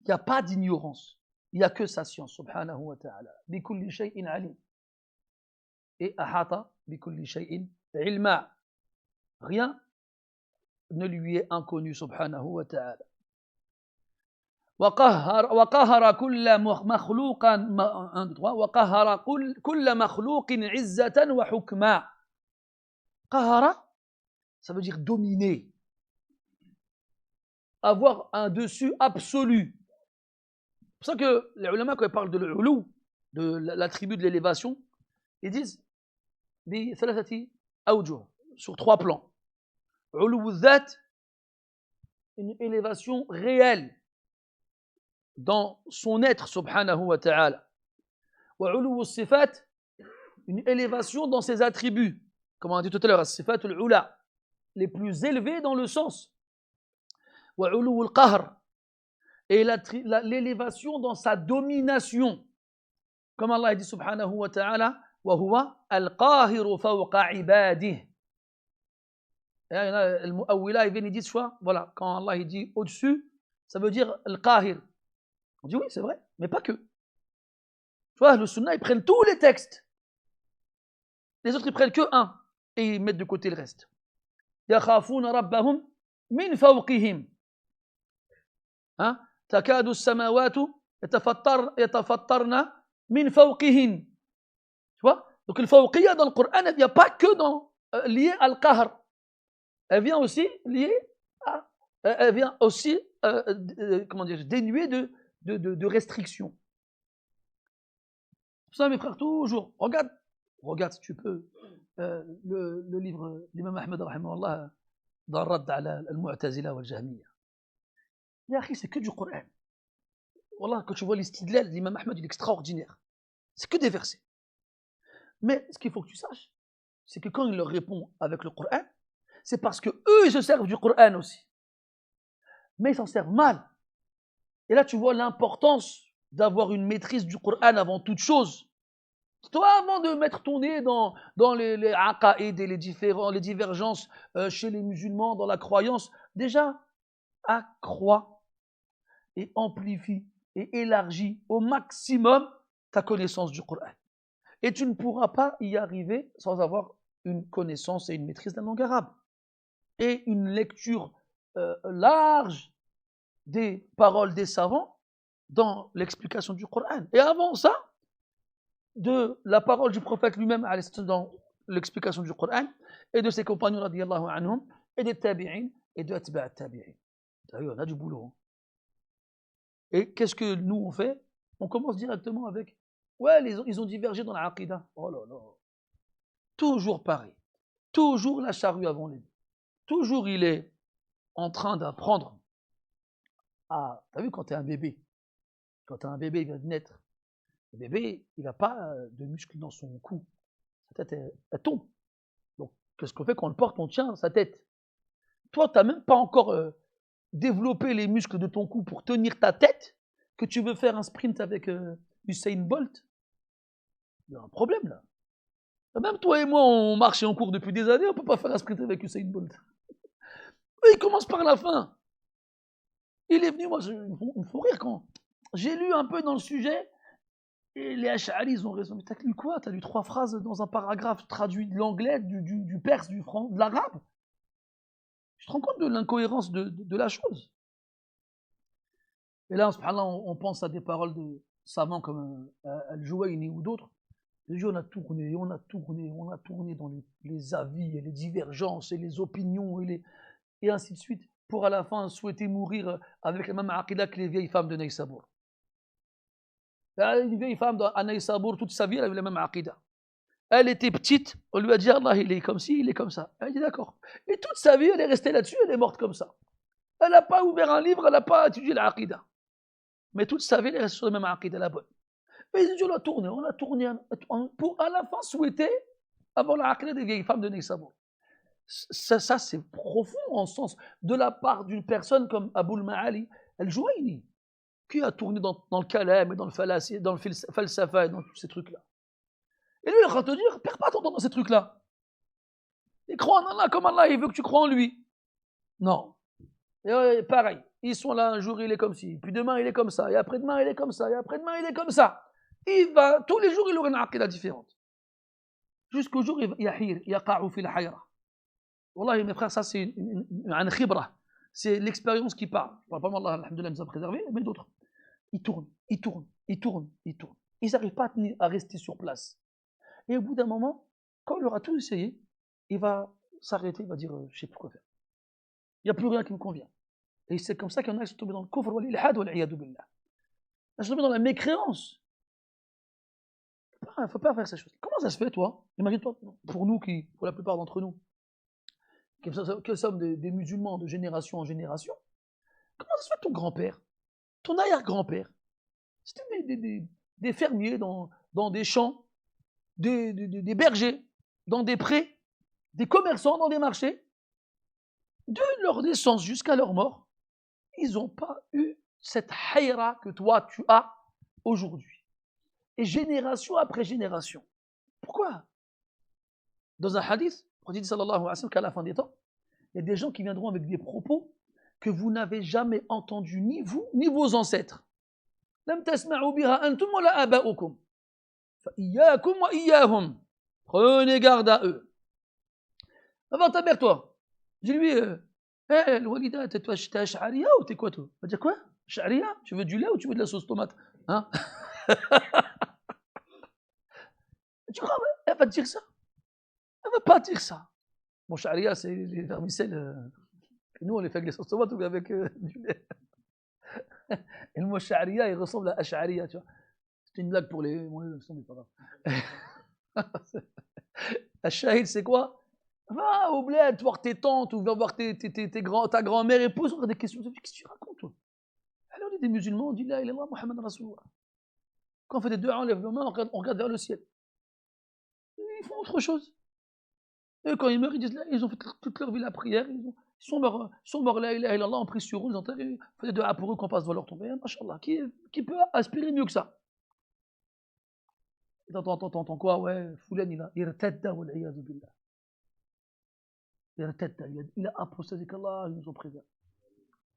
Il n'y a pas d'ignorance. Il n'y a que sa science, subhanahu wa ta'ala. Bikulli shay'in alim. Et ahata bikulli shay'in ilma. Rien ne lui est inconnu, subhanahu wa ta'ala. وقهر كل مخلوق وقهر كل مخلوق عزة وحكما. قهر, ça veut dire dominer, avoir un dessus absolu. C'est pour ça que les ulama, quand ils parlent de l'ulu, de l'attribut de l'élévation, ils disent sur 3 plans. Ulu dhat, une élévation réelle dans son être, subhanahu wa ta'ala. Wa ulu sifat, une élévation dans ses attributs. Comme on a dit tout à l'heure, sifat al-ula, les plus élevés dans le sens. Wa ulu al-qahr, et l'élévation dans sa domination. Comme Allah dit subhanahu wa ta'ala, wa huwa al-qahiru fawqa ibadihi. Et le mu'awwila, ils viennent, ils disent quoi? Voilà, quand Allah il dit au-dessus, ça veut dire al-qahir. On dit oui, c'est vrai, mais pas que. Tu vois, le sunna, ils prennent tous les textes. Les autres, ils prennent que un et ils mettent de côté le reste. Yakhafuna rabbahum min fawqihim. Hein? Takadu as-samawatu yatafattarna min fawqihin. Tu vois? Donc le fawqiyya dans le Coran, elle ne vient pas que lié à al-qahr. Elle vient aussi liée à, elle vient aussi comment dire, dénuée de restrictions. Pour ça, mes frères, toujours, regarde si tu peux le livre d'Imam Ahmed, rahimahullah, dans le Radd ala al-Mu'tazila wa al-Jahmiyya. C'est que du Coran. Wallah, quand tu vois l'istidlal d'Imam Ahmed, il est extraordinaire. C'est que des versets. Mais ce qu'il faut que tu saches, c'est que quand il leur répond avec le Coran, c'est parce que eux, ils se servent du Coran aussi. Mais ils s'en servent mal. Et là, tu vois l'importance d'avoir une maîtrise du Coran avant toute chose. Toi, avant de mettre ton nez dans les aqaïd et les divergences chez les musulmans, dans la croyance, déjà, accrois et amplifie et élargis au maximum ta connaissance du Coran. Et tu ne pourras pas y arriver sans avoir une connaissance et une maîtrise de la langue arabe. Et une lecture large des paroles des savants dans l'explication du Coran. Et avant ça, de la parole du prophète lui-même dans l'explication du Coran, et de ses compagnons radiyallahu anhum, et des tabi'in, et de atba'a tabi'in. T'as vu, on a du boulot. Et qu'est-ce que nous on fait? On commence directement avec, ouais, ils ont divergé dans la aqidah. Oh là là. Toujours pareil. Toujours la charrue avant les bœufs. Toujours il est en train d'apprendre à... T'as vu quand tu es un bébé? Quand tu as un bébé, il vient de naître. Le bébé, il n'a pas de muscles dans son cou. Sa tête, elle tombe. Donc, qu'est-ce qu'on fait quand on le porte? On tient sa tête. toi, tu n'as même pas encore développé les muscles de ton cou pour tenir ta tête, que tu veux faire un sprint avec Usain Bolt. Il y a un problème là. Même toi et moi, on marche et on court depuis des années, on ne peut pas faire un sprint avec Usain Bolt. Mais il commence par la fin. Il est venu, moi, il me faut rire quand j'ai lu un peu dans le sujet, et les Ash'ari, ils ont raison. Mais t'as lu quoi? T'as lu 3 phrases dans un paragraphe traduit de l'anglais, du perse, du franc, de l'arabe? Tu te rends compte de l'incohérence de la chose? Et là, subhanallah, on pense à des paroles de savants comme Al-Juwayni ou d'autres. On a tourné, on a tourné, on a tourné dans les avis et les divergences et les opinions et ainsi de suite, pour à la fin souhaiter mourir avec la même aqidah que les vieilles femmes de Naïsabour. Une vieille femme à Naïsabour, toute sa vie, elle avait la même aqidah. Elle était petite, on lui a dit Allah, il est comme ci, il est comme ça. Elle dit d'accord. Et toute sa vie, elle est restée là-dessus, elle est morte comme ça. Elle n'a pas ouvert un livre, elle n'a pas étudié la aqidah. Mais toute sa vie, elle est restée sur la même aqidah, la bonne. Mais ils ont dit on a tourné pour à la fin souhaiter avoir la aqidah des vieilles femmes de Naïsabour. Ça c'est profond en sens de la part d'une personne comme Aboul Ma'ali al-Juwayni, qui a tourné dans le kalam et dans le falassi, dans le falsafa et dans tous ces trucs-là. Et lui, il va te dire, perds pas ton temps dans ces trucs-là. Et crois en Allah comme Allah, il veut que tu crois en lui. Non. Et pareil, ils sont là, un jour il est comme ci, puis demain il est comme ça, et après-demain il est comme ça, et après-demain il est comme ça. Tous les jours il aura une aqidah différente. Jusqu'au jour il yahir, yaqa'u fil hayra. Wallahi mes frères, ça c'est un khibra. C'est l'expérience qui parle. Je ne parle pas d'Allah, alhamdoulilah, nous a préservé, mais d'autres. Ils tournent, ils tournent, ils tournent, ils tournent. Ils n'arrivent pas à rester sur place. Et au bout d'un moment, quand il aura tout essayé, il va s'arrêter, il va dire je ne sais plus quoi faire. Il n'y a plus rien qui me convient. Et c'est comme ça qu'il y en a qui sont tombés dans le kufr, wal-ilhad, wal-iyadu billah. Ils sont tombés dans la mécréance. Il ne faut pas faire ces choses. Comment ça se fait, toi? Imagine-toi, pour nous, pour la plupart d'entre nous, que sommes des musulmans de génération en génération, comment ça se fait ton grand-père, ton arrière-grand-père, c'était des fermiers dans des champs, des bergers, dans des prés, des commerçants dans des marchés. De leur naissance jusqu'à leur mort, ils n'ont pas eu cette hayra que toi tu as aujourd'hui. Et génération après génération. Pourquoi? Dans un hadith, on dit sallallahu alayhi wa sallam qu'à la fin des temps, il y a des gens qui viendront avec des propos que vous n'avez jamais entendus, ni vous, ni vos ancêtres. Lam tasma'u biha antum wa la aba'ukum. Fa iyyakum wa iyyahum. Prenez garde à eux. Avant ta mère, toi, dis-lui, le walida, t'es ash'ariya ou t'es quoi, toi? Va dire quoi? Ash'ariya? Tu veux du lait ou tu veux de la sauce tomate? Hein? Tu crois, elle va te dire ça? Elle ne va pas dire ça. Bon, sharia, c'est les vermicelles. Nous, on les fait avec les sauces tomates ou avec du lait. Et le mot sharia, il ressemble à ash'ariya, tu vois. C'est une blague pour les. Bon, c'est pas grave. Ash'ahid, c'est quoi? Va au bled, voir tes tantes ou va voir ta grand-mère et pose des questions. Qu'est-ce que tu racontes, toi? Alors, on est des musulmans, on dit la ilaha illallah, Muhammad Rasulullah. Quand on fait des du'a, on lève les mains, on regarde vers le ciel. Ils font autre chose. Et quand ils meurent, ils disent là, ils ont fait toute leur vie la prière, ils sont morts là, ilaha illallah, on prie sur eux, ils ont fait des du'a pour eux qu'on passe devant leur tombée. Machallah, qui peut aspirer mieux que ça? T'entends quoi? Ouais, Foulan, il a irtadda wal iyadu billah. Irtadda, il a apostasé qu'Allah, ils nous ont préservé.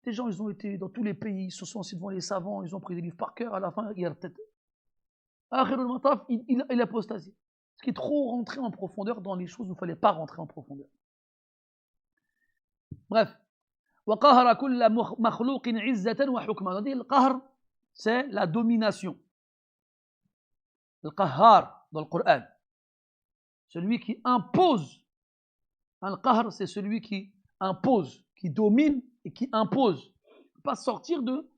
Des gens, ils ont été dans tous les pays, ils se sont assis devant les savants, ils ont pris des livres par cœur, à la fin, irtadda. Akhirul mataf, il a apostasé. Ce qui est trop rentré en profondeur dans les choses où il ne fallait pas rentrer en profondeur. Bref. وَقَهَرَ كُلَّ مَخْلُوقٍ عِزَّةً وَحُكْمًا. Le qahr, c'est la domination. Le qahhar dans le Coran. Celui qui impose. Le qahr, c'est celui qui impose, qui domine et qui impose. Il ne peut pas sortir de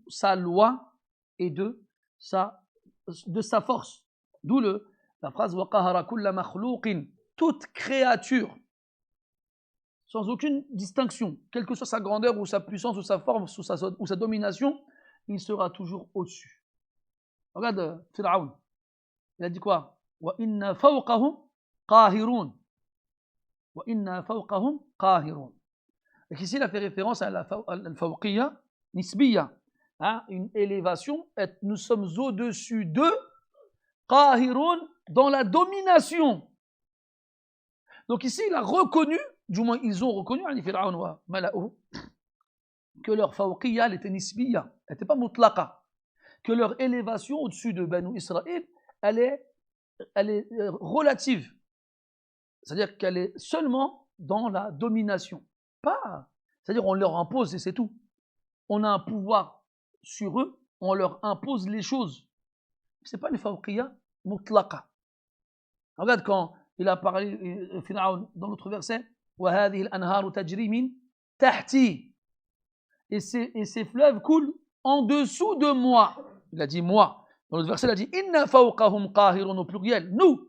sa loi et de sa force. D'où la phrase وَقَهَرَ كُلَّ مَخْلُوقٍ. Toute créature, sans aucune distinction, quelle que soit sa grandeur ou sa puissance ou sa forme ou sa domination, il sera toujours au-dessus. Regarde Fir'aun, il a dit quoi? وَإِنَّا فَوْقَهُمْ قَاهِرُونَ. وَإِنَّا فَوْقَهُمْ قَاهِرُونَ. Et ici, il a fait référence à al-fawqiyya nisbiyya, hein, une élévation, et nous sommes au-dessus d'eux, qahirun, dans la domination. Donc ici, il a reconnu, du moins ils ont reconnu, Fir'aun wa mala'uhu, que leur fawqiyya, elle était nisbiyya, elle n'était pas mutlaqa, que leur élévation au-dessus de Banu Israël, elle est relative. C'est-à-dire qu'elle est seulement dans la domination. Pas, c'est-à-dire on leur impose et c'est tout. On a un pouvoir sur eux, on leur impose les choses. C'est pas une fawqiyya mutlaqa. Regarde quand il a parlé, Fir'aun, dans l'autre verset, وَهَذِهِ الْأَنْهَارُ تَجْرِي مِنْ تَحْتِي. Et ces fleuves coulent en dessous de moi. Il a dit moi. Dans l'autre verset, il a dit inna fawqahum qahirun au pluriel. Nous.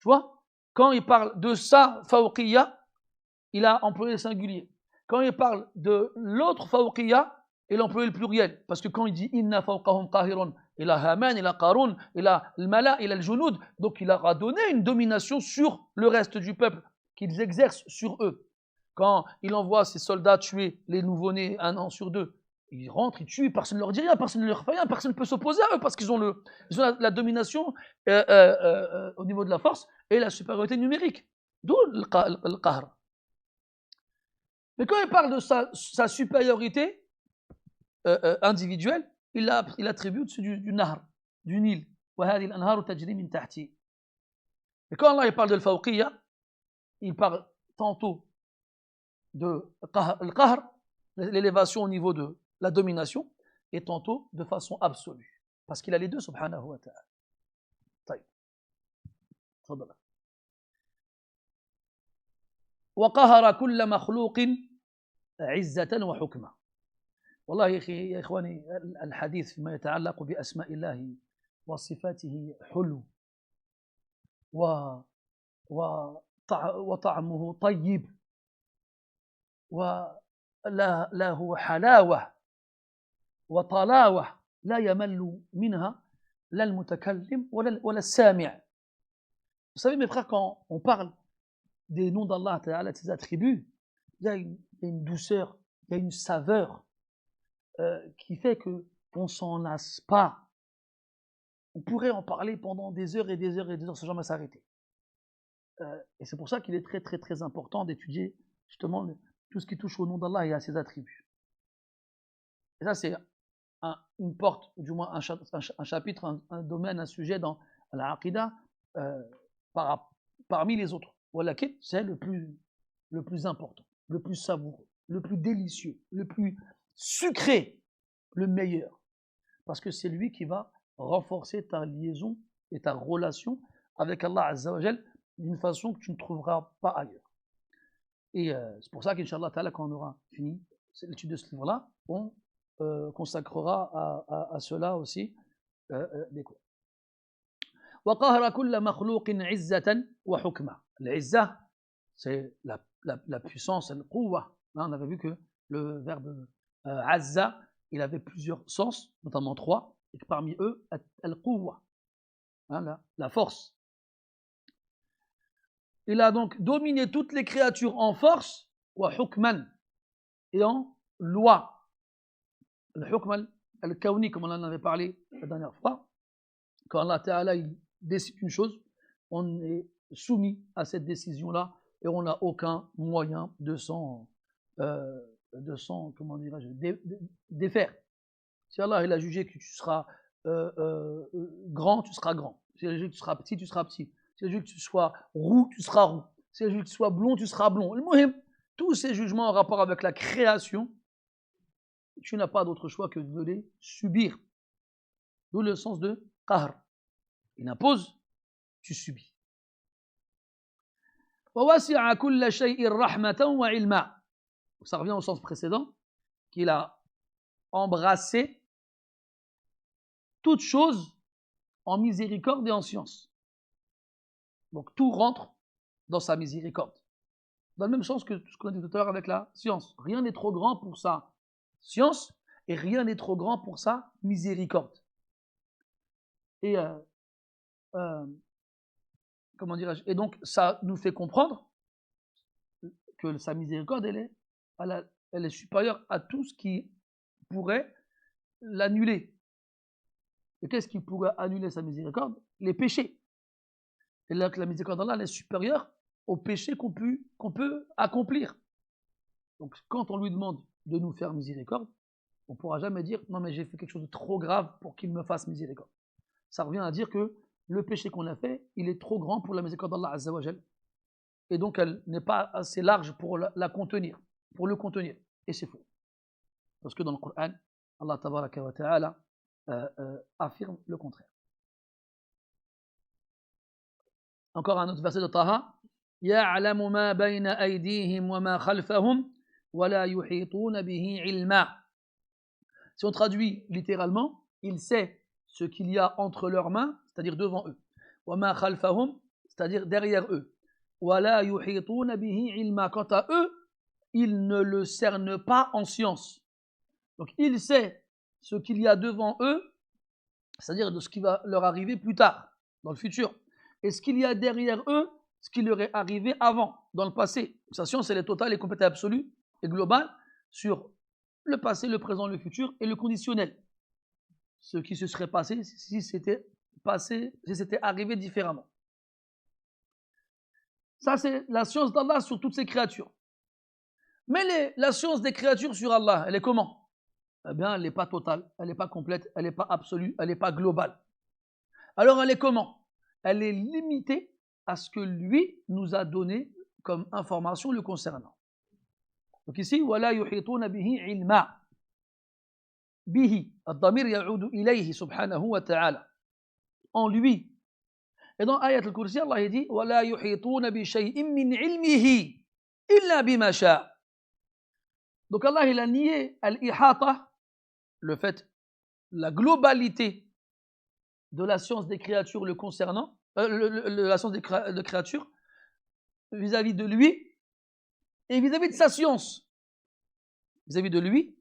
Tu vois, quand il parle de sa fawqiyya, il a employé le singulier. Quand il parle de l'autre fawqiyya, il a employé le pluriel. Parce que quand il dit inna fawqahum qahirun, il a Haman, il a Qarun, il a le Mala, il a le Junud. Donc il leur a donné une domination sur le reste du peuple qu'ils exercent sur eux. Quand il envoie ses soldats tuer les nouveau-nés 1 an sur 2, ils rentrent, ils tuent, personne ne leur dit rien, personne ne leur fait rien, personne ne peut s'opposer à eux parce qu'ils ont, la domination au niveau de la force et la supériorité numérique. D'où le qahr. Mais quand il parle de sa supériorité individuelle, il l'attribue au-dessus du Nahr, du Nil. Mais quand Allah il parle de l'fawqiyya, il parle tantôt de al-qahr, l'élévation au niveau de la domination, et tantôt de façon absolue. Parce qu'il a les deux, subhanahu wa ta'ala. طيب. تفضل. وقهر كل مخلوق عزة وحكمة. والله يا إخواني الحديث فيما يتعلق بأسماء الله وصفاته حلو وطعمه طيب وله حلاوة وطلاوة لا يمل منها لا المتكلم ولا السامع. Vous savez mes frères, quand on parle des noms d'Allah, de ses attributs, il y a une douceur, il y a une saveur qui fait qu'on ne s'en lasse pas. On pourrait en parler pendant des heures et des heures et des heures sans jamais s'arrêter. Et c'est pour ça qu'il est très très très important d'étudier justement tout ce qui touche au nom d'Allah et à ses attributs. Et ça c'est une porte, du moins un chapitre, un domaine, un sujet dans l'Aqida parmi les autres. Voilà, c'est le plus important, le plus savoureux, le plus délicieux, le plus sucré, le meilleur. Parce que c'est lui qui va renforcer ta liaison et ta relation avec Allah Azza wa Jal d'une façon que tu ne trouveras pas ailleurs. Et c'est pour ça qu'Inch'Allah Ta'ala, quand on aura fini l'étude de ce livre-là, on consacrera à cela aussi des cours. وَقَهْرَ كُلَّ مَخْلُوقٍ عِزَّةً وَحُكْمًا. L'Izzah, c'est la puissance, le quwwa. On avait vu que le verbe azza, il avait plusieurs sens, notamment 3, et que parmi eux, al-quwwa, la force. Il a donc dominé toutes les créatures en force, wa hukman, et en loi. Le hukman, al-kawni, comme on en avait parlé la dernière fois, quand Allah Ta'ala il décide une chose, on est soumis à cette décision-là et on n'a aucun moyen de s'en comment dirais-je, défaire. Si Allah il a jugé que tu seras grand, tu seras grand. Si il a jugé que tu seras petit, tu seras petit. Si il a jugé que tu sois roux, tu seras roux. Si il a jugé que tu sois blond, tu seras blond. Tous ces jugements en rapport avec la création, tu n'as pas d'autre choix que de les subir. D'où le sens de qahr. Il impose, tu subis. وَوَسِعَ كُلَّ شَيْءٍ رَحْمَةً وَعِلْمًا. Ça revient au sens précédent, qu'il a embrassé toute chose en miséricorde et en science. Donc tout rentre dans sa miséricorde. Dans le même sens que ce qu'on a dit tout à l'heure avec la science. Rien n'est trop grand pour sa science et rien n'est trop grand pour sa miséricorde. Et comment dirais-je ? Et donc ça nous fait comprendre que sa miséricorde, elle est elle est supérieure à tout ce qui pourrait l'annuler. Et qu'est-ce qui pourrait annuler sa miséricorde? Les péchés. Et là, que la miséricorde d'Allah est supérieure aux péchés qu'on peut accomplir. Donc, quand on lui demande de nous faire miséricorde, on ne pourra jamais dire « Non, mais j'ai fait quelque chose de trop grave pour qu'il me fasse miséricorde ». Ça revient à dire que le péché qu'on a fait, il est trop grand pour la miséricorde d'Allah Azza wa Jal. Et donc, elle n'est pas assez large pour la contenir, pour le contenir. Et c'est faux. Parce que dans le Coran, Allah Tabaraka wa Ta'ala affirme le contraire. Encore un autre verset de Taha. يَعْلَمُ مَا بَيْنَ أَيْدِيهِمْ وَمَا خَلْفَهُمْ وَلَا يُحِيطُونَ بِهِ عِلْمًا. Si on traduit littéralement, il sait ce qu'il y a entre leurs mains, c'est-à-dire devant eux. وَمَا خَلْفَهُمْ, c'est-à-dire derrière eux. وَلَا يُحِيطُونَ بِهِ عِلْمًا. Quant à eux, ils ne le cernent pas en science. Donc il sait ce qu'il y a devant eux, c'est-à-dire de ce qui va leur arriver plus tard, dans le futur. Et ce qu'il y a derrière eux, ce qui leur est arrivé avant, dans le passé. Sa science, elle est totale et complète et absolue et globale sur le passé, le présent, le futur et le conditionnel. Ce qui se serait passé si c'était arrivé différemment. Ça, c'est la science d'Allah sur toutes ses créatures. Mais la science des créatures sur Allah, elle est comment? Eh bien, elle n'est pas totale, elle n'est pas complète, elle n'est pas absolue, elle n'est pas globale. Alors, elle est comment? Elle est limitée à ce que lui nous a donné comme information le concernant. Donc ici, وَلَا يُحِيطُونَ بِهِ عِلْمًا. Bihi, الضمير يعود إليه سبحانه وتعالى. En lui. Et dans Ayat al-Kursi, Allah dit وَلَا يُحِيطُونَ بِشَيْءٍ مِّنْ عِلْمِهِ إِلَّا بِمَا شَاءَ. Donc Allah, il a nié al-ihata, le fait, la globalité de la science des créatures le concernant, la science des créatures vis-à-vis de lui et vis-à-vis de sa science. Vis-à-vis de lui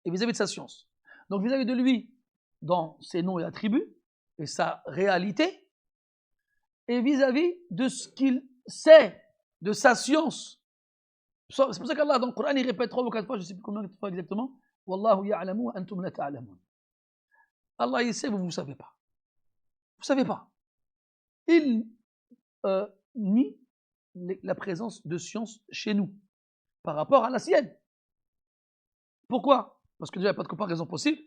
et vis-à-vis de sa science. Donc vis-à-vis de lui dans ses noms et attributs et sa réalité et vis-à-vis de ce qu'il sait de sa science. C'est pour ça qu'Allah dans le Coran il répète 3 ou 4 fois, je ne sais plus combien de fois exactement, Wallahu ya'lamu wa antum la ta'lamun. Allah il sait, vous ne savez pas. Vous ne savez pas. Il nie la présence de science chez nous par rapport à la sienne. Pourquoi? Parce que déjà, il n'y a pas de comparaison possible.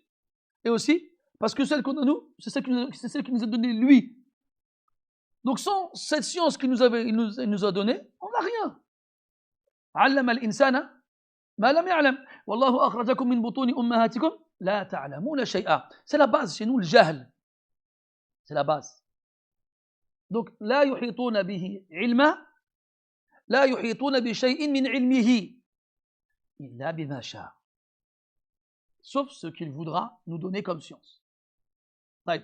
Et aussi, parce que celle qu'on a nous, c'est celle qui nous a donné lui. Donc sans cette science qu'il nous a donnée, on n'a rien. علم الإنسان ما لم يعلم والله أخرجكم من بطون أمهاتكم لا تعلمون شيئا. C'est la base chez nous, le jahl. C'est la base. Donc لا يحيطون به علما لا يحيطون بشيء من علمه إلا بما شاء. Sauf ce qu'il voudra nous donner comme science. طيب.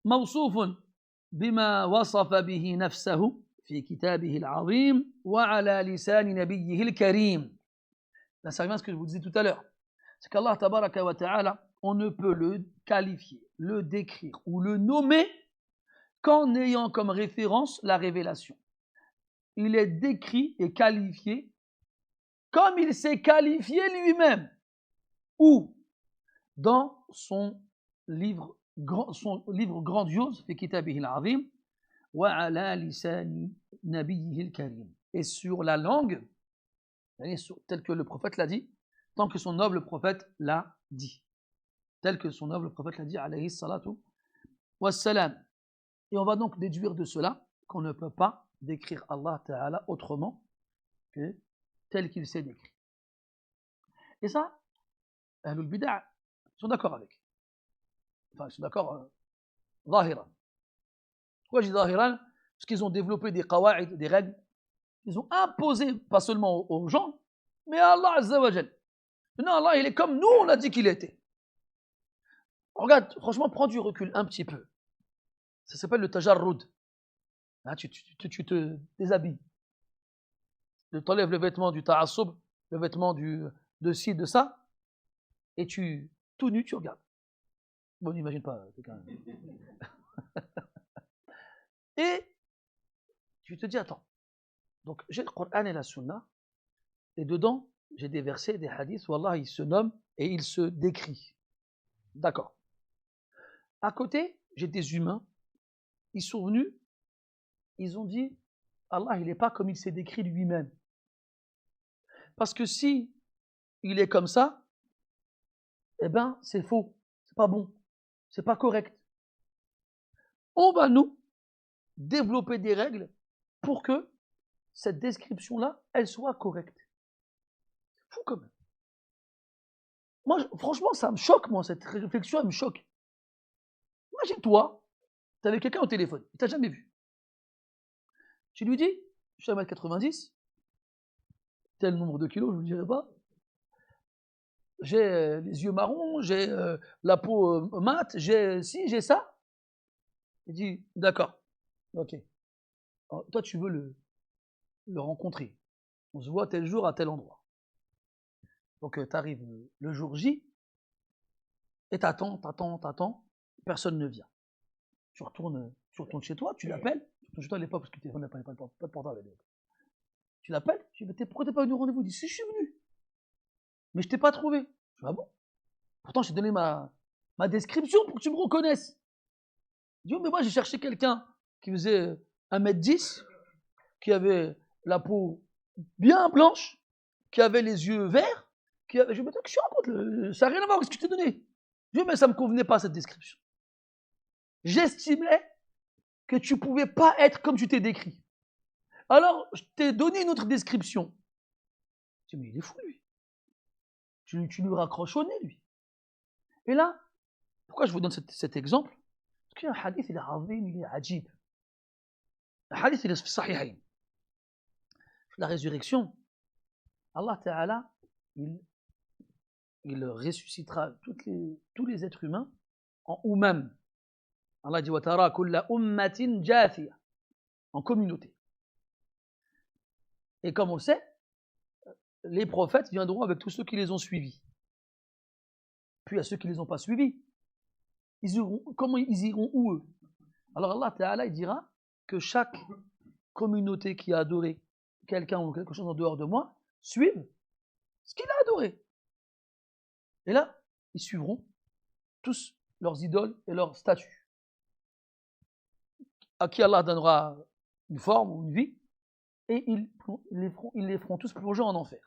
موصوف بما وصف به نفسه في كتابه العظيم وعلى لسان نبيه الكريم. Là, ça revient à ce que je vous disais tout à l'heure. C'est qu'Allah tabaraka wa ta'ala, on ne peut le qualifier, le décrire ou le nommer qu'en ayant comme référence la révélation. Il est décrit et qualifié comme il s'est qualifié lui-même. Ou dans son livre grandiose, في كتابه العظيم وعلى لسان نبيه الكريم. Et sur la langue, tel que le prophète l'a dit, tant que son noble prophète l'a dit. Tel que son noble prophète l'a dit, alayhi salatu wassalam. Et on va donc déduire de cela qu'on ne peut pas décrire Allah Ta'ala autrement que tel qu'il s'est décrit. Et ça, Ahlul Bid'a sont d'accord avec. Enfin, ils sont d'accord zahiran. Pourquoi je dis zahiran? Parce qu'ils ont développé des qawa'id, des règles. Ils ont imposé, pas seulement aux gens, mais à Allah Azza wa Jal. Non, Allah, il est comme nous, on a dit qu'il était. Regarde, franchement, prends du recul un petit peu. Ça s'appelle le tajarrud. Hein, tu te déshabilles. Tu enlèves le vêtement du ta'assub, le vêtement de ci, de ça, et tout nu, tu regardes. Bon, n'imagine pas. Et tu te dis, attends, donc j'ai le Coran et la Sunna, et dedans, j'ai des versets, des hadiths où Allah il se nomme et il se décrit. D'accord. À côté, j'ai des humains, ils sont venus, ils ont dit Allah il n'est pas comme il s'est décrit lui-même. Parce que si il est comme ça, eh ben c'est faux, c'est pas bon, c'est pas correct. On va nous développer des règles pour que cette description-là, elle soit correcte. C'est fou quand même. Moi, franchement, ça me choque, moi, cette réflexion, elle me choque. Imagine-toi, tu es avec quelqu'un au téléphone, il t'a jamais vu. Tu lui dis, je suis à 1m90, tel nombre de kilos, je ne vous le dirai pas. J'ai les yeux marrons, j'ai la peau mate, j'ai ci, j'ai ça. Il dit, d'accord, ok. Alors, toi, tu veux le rencontrer. On se voit tel jour à tel endroit. Donc, tu arrives le jour J, et t'attends, personne ne vient. Tu retournes chez toi, tu l'appelles, chez toi à l'époque, parce que le téléphone n'a pas de portable à l'époque. Tu l'appelles, tu dis, pourquoi t'es pas venu au rendez-vous? Il dit, si, je suis venu. Mais je t'ai pas trouvé. Je dis, ah bon? Pourtant, j'ai donné ma description pour que tu me reconnaisses. Il dit, oh, mais moi, j'ai cherché quelqu'un qui faisait 1m10, qui avait la peau bien blanche, qui avait les yeux verts, qui avait... Je dis, mais qu'est-ce que tu racontes? Ça n'a rien à voir avec ce que je t'ai donné. Je dis, mais ça ne me convenait pas, cette description. J'estimais que tu ne pouvais pas être comme tu t'es décrit. Alors, je t'ai donné une autre description. Je dis, mais il est fou, lui. Tu lui raccroches au nez, lui. Et là, pourquoi je vous donne cet exemple? Parce qu'il y a un hadith, il est azim, il est ajib. Un hadith, il est sahihain. La résurrection, Allah Ta'ala, il ressuscitera tous les êtres humains en umam. Allah dit, وَتَرَى كُلَّ أُمَّةٍ جَاثِيَةٍ, en communauté. Et comme on le sait, les prophètes viendront avec tous ceux qui les ont suivis. Puis à ceux qui ne les ont pas suivis, comment ils iront où eux? Alors Allah Ta'ala il dira que chaque communauté qui a adoré quelqu'un ou quelque chose en dehors de moi suive ce qu'il a adoré. Et là, ils suivront tous leurs idoles et leurs statues. À qui Allah donnera une forme ou une vie, et ils les feront tous plonger en enfer.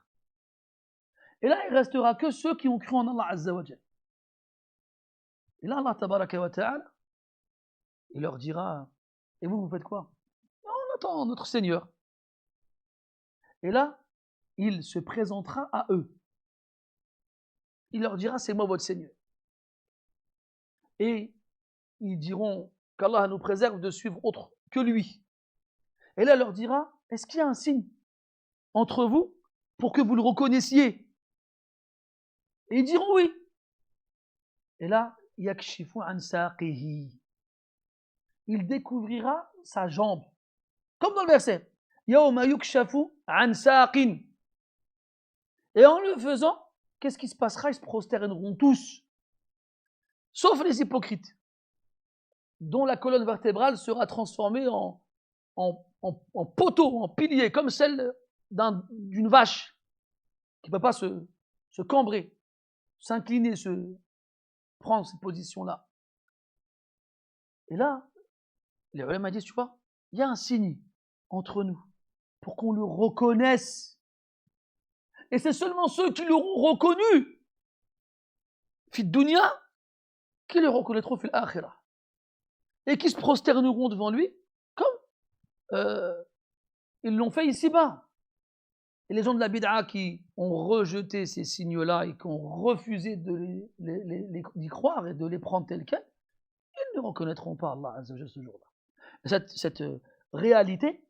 Et là, il ne restera que ceux qui ont cru en Allah Azza wa Jal. Et là, Allah Tabaraka wa Ta'ala, il leur dira, et vous faites quoi? On attend notre Seigneur. Et là, il se présentera à eux. Il leur dira, c'est moi votre Seigneur. Et ils diront qu'Allah nous préserve de suivre autre que lui. Et là, il leur dira, est-ce qu'il y a un signe entre vous pour que vous le reconnaissiez? Et ils diront oui. Et là, yakshifu an saqihi. Il découvrira sa jambe. Comme dans le verset. Yawma yukshafu an saqin. Et en le faisant, qu'est-ce qui se passera? Ils se prosterneront tous. Sauf les hypocrites, dont la colonne vertébrale sera transformée en poteau, en pilier, comme celle d'une vache qui ne peut pas se cambrer, s'incliner, prendre cette position-là. Et là, les ulama disent, tu vois, il y a un signe entre nous pour qu'on le reconnaisse. Et c'est seulement ceux qui l'auront reconnu, fit dunya, qui le reconnaîtront fil akhirah. Et qui se prosterneront devant lui comme ils l'ont fait ici-bas. Et les gens de la bid'a qui ont rejeté ces signes-là et qui ont refusé d'y croire et de les prendre tels quels, ils ne reconnaîtront pas Allah Azza wa Jalla ce jour-là. Et cette réalité,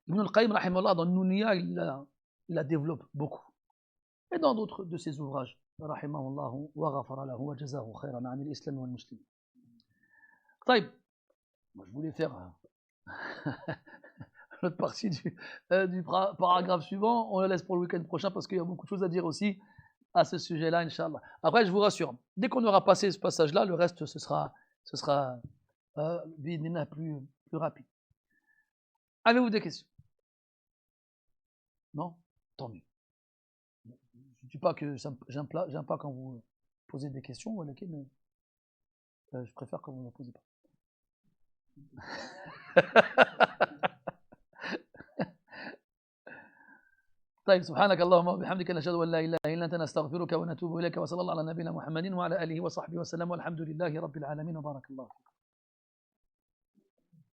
Ibn al-Qayyim, rahimahullah, dans Nounia, il la développe beaucoup. Et dans d'autres de ses ouvrages, rahimahullah, wa ghafara lahu wa jazahu khayran an al-islam wal muslimin. طيب, moi je voulais faire l'autre partie du paragraphe suivant, on la laisse pour le week-end prochain parce qu'il y a beaucoup de choses à dire aussi à ce sujet-là, Inch'Allah. Après, je vous rassure, dès qu'on aura passé ce passage-là, le reste, ce sera plus rapide. Avez-vous des questions? Non? Tant mieux. dis pas que j'aime pas quand vous posez des questions, mais je préfère quand vous ne me posez pas. طيب سبحانك اللهم وبحمدك نشهد ان لا اله الا انت نستغفرك ونتوب اليك وصلى الله على نبينا محمد وعلى اله وصحبه وسلم والحمد لله رب العالمين وبارك الله فيكم.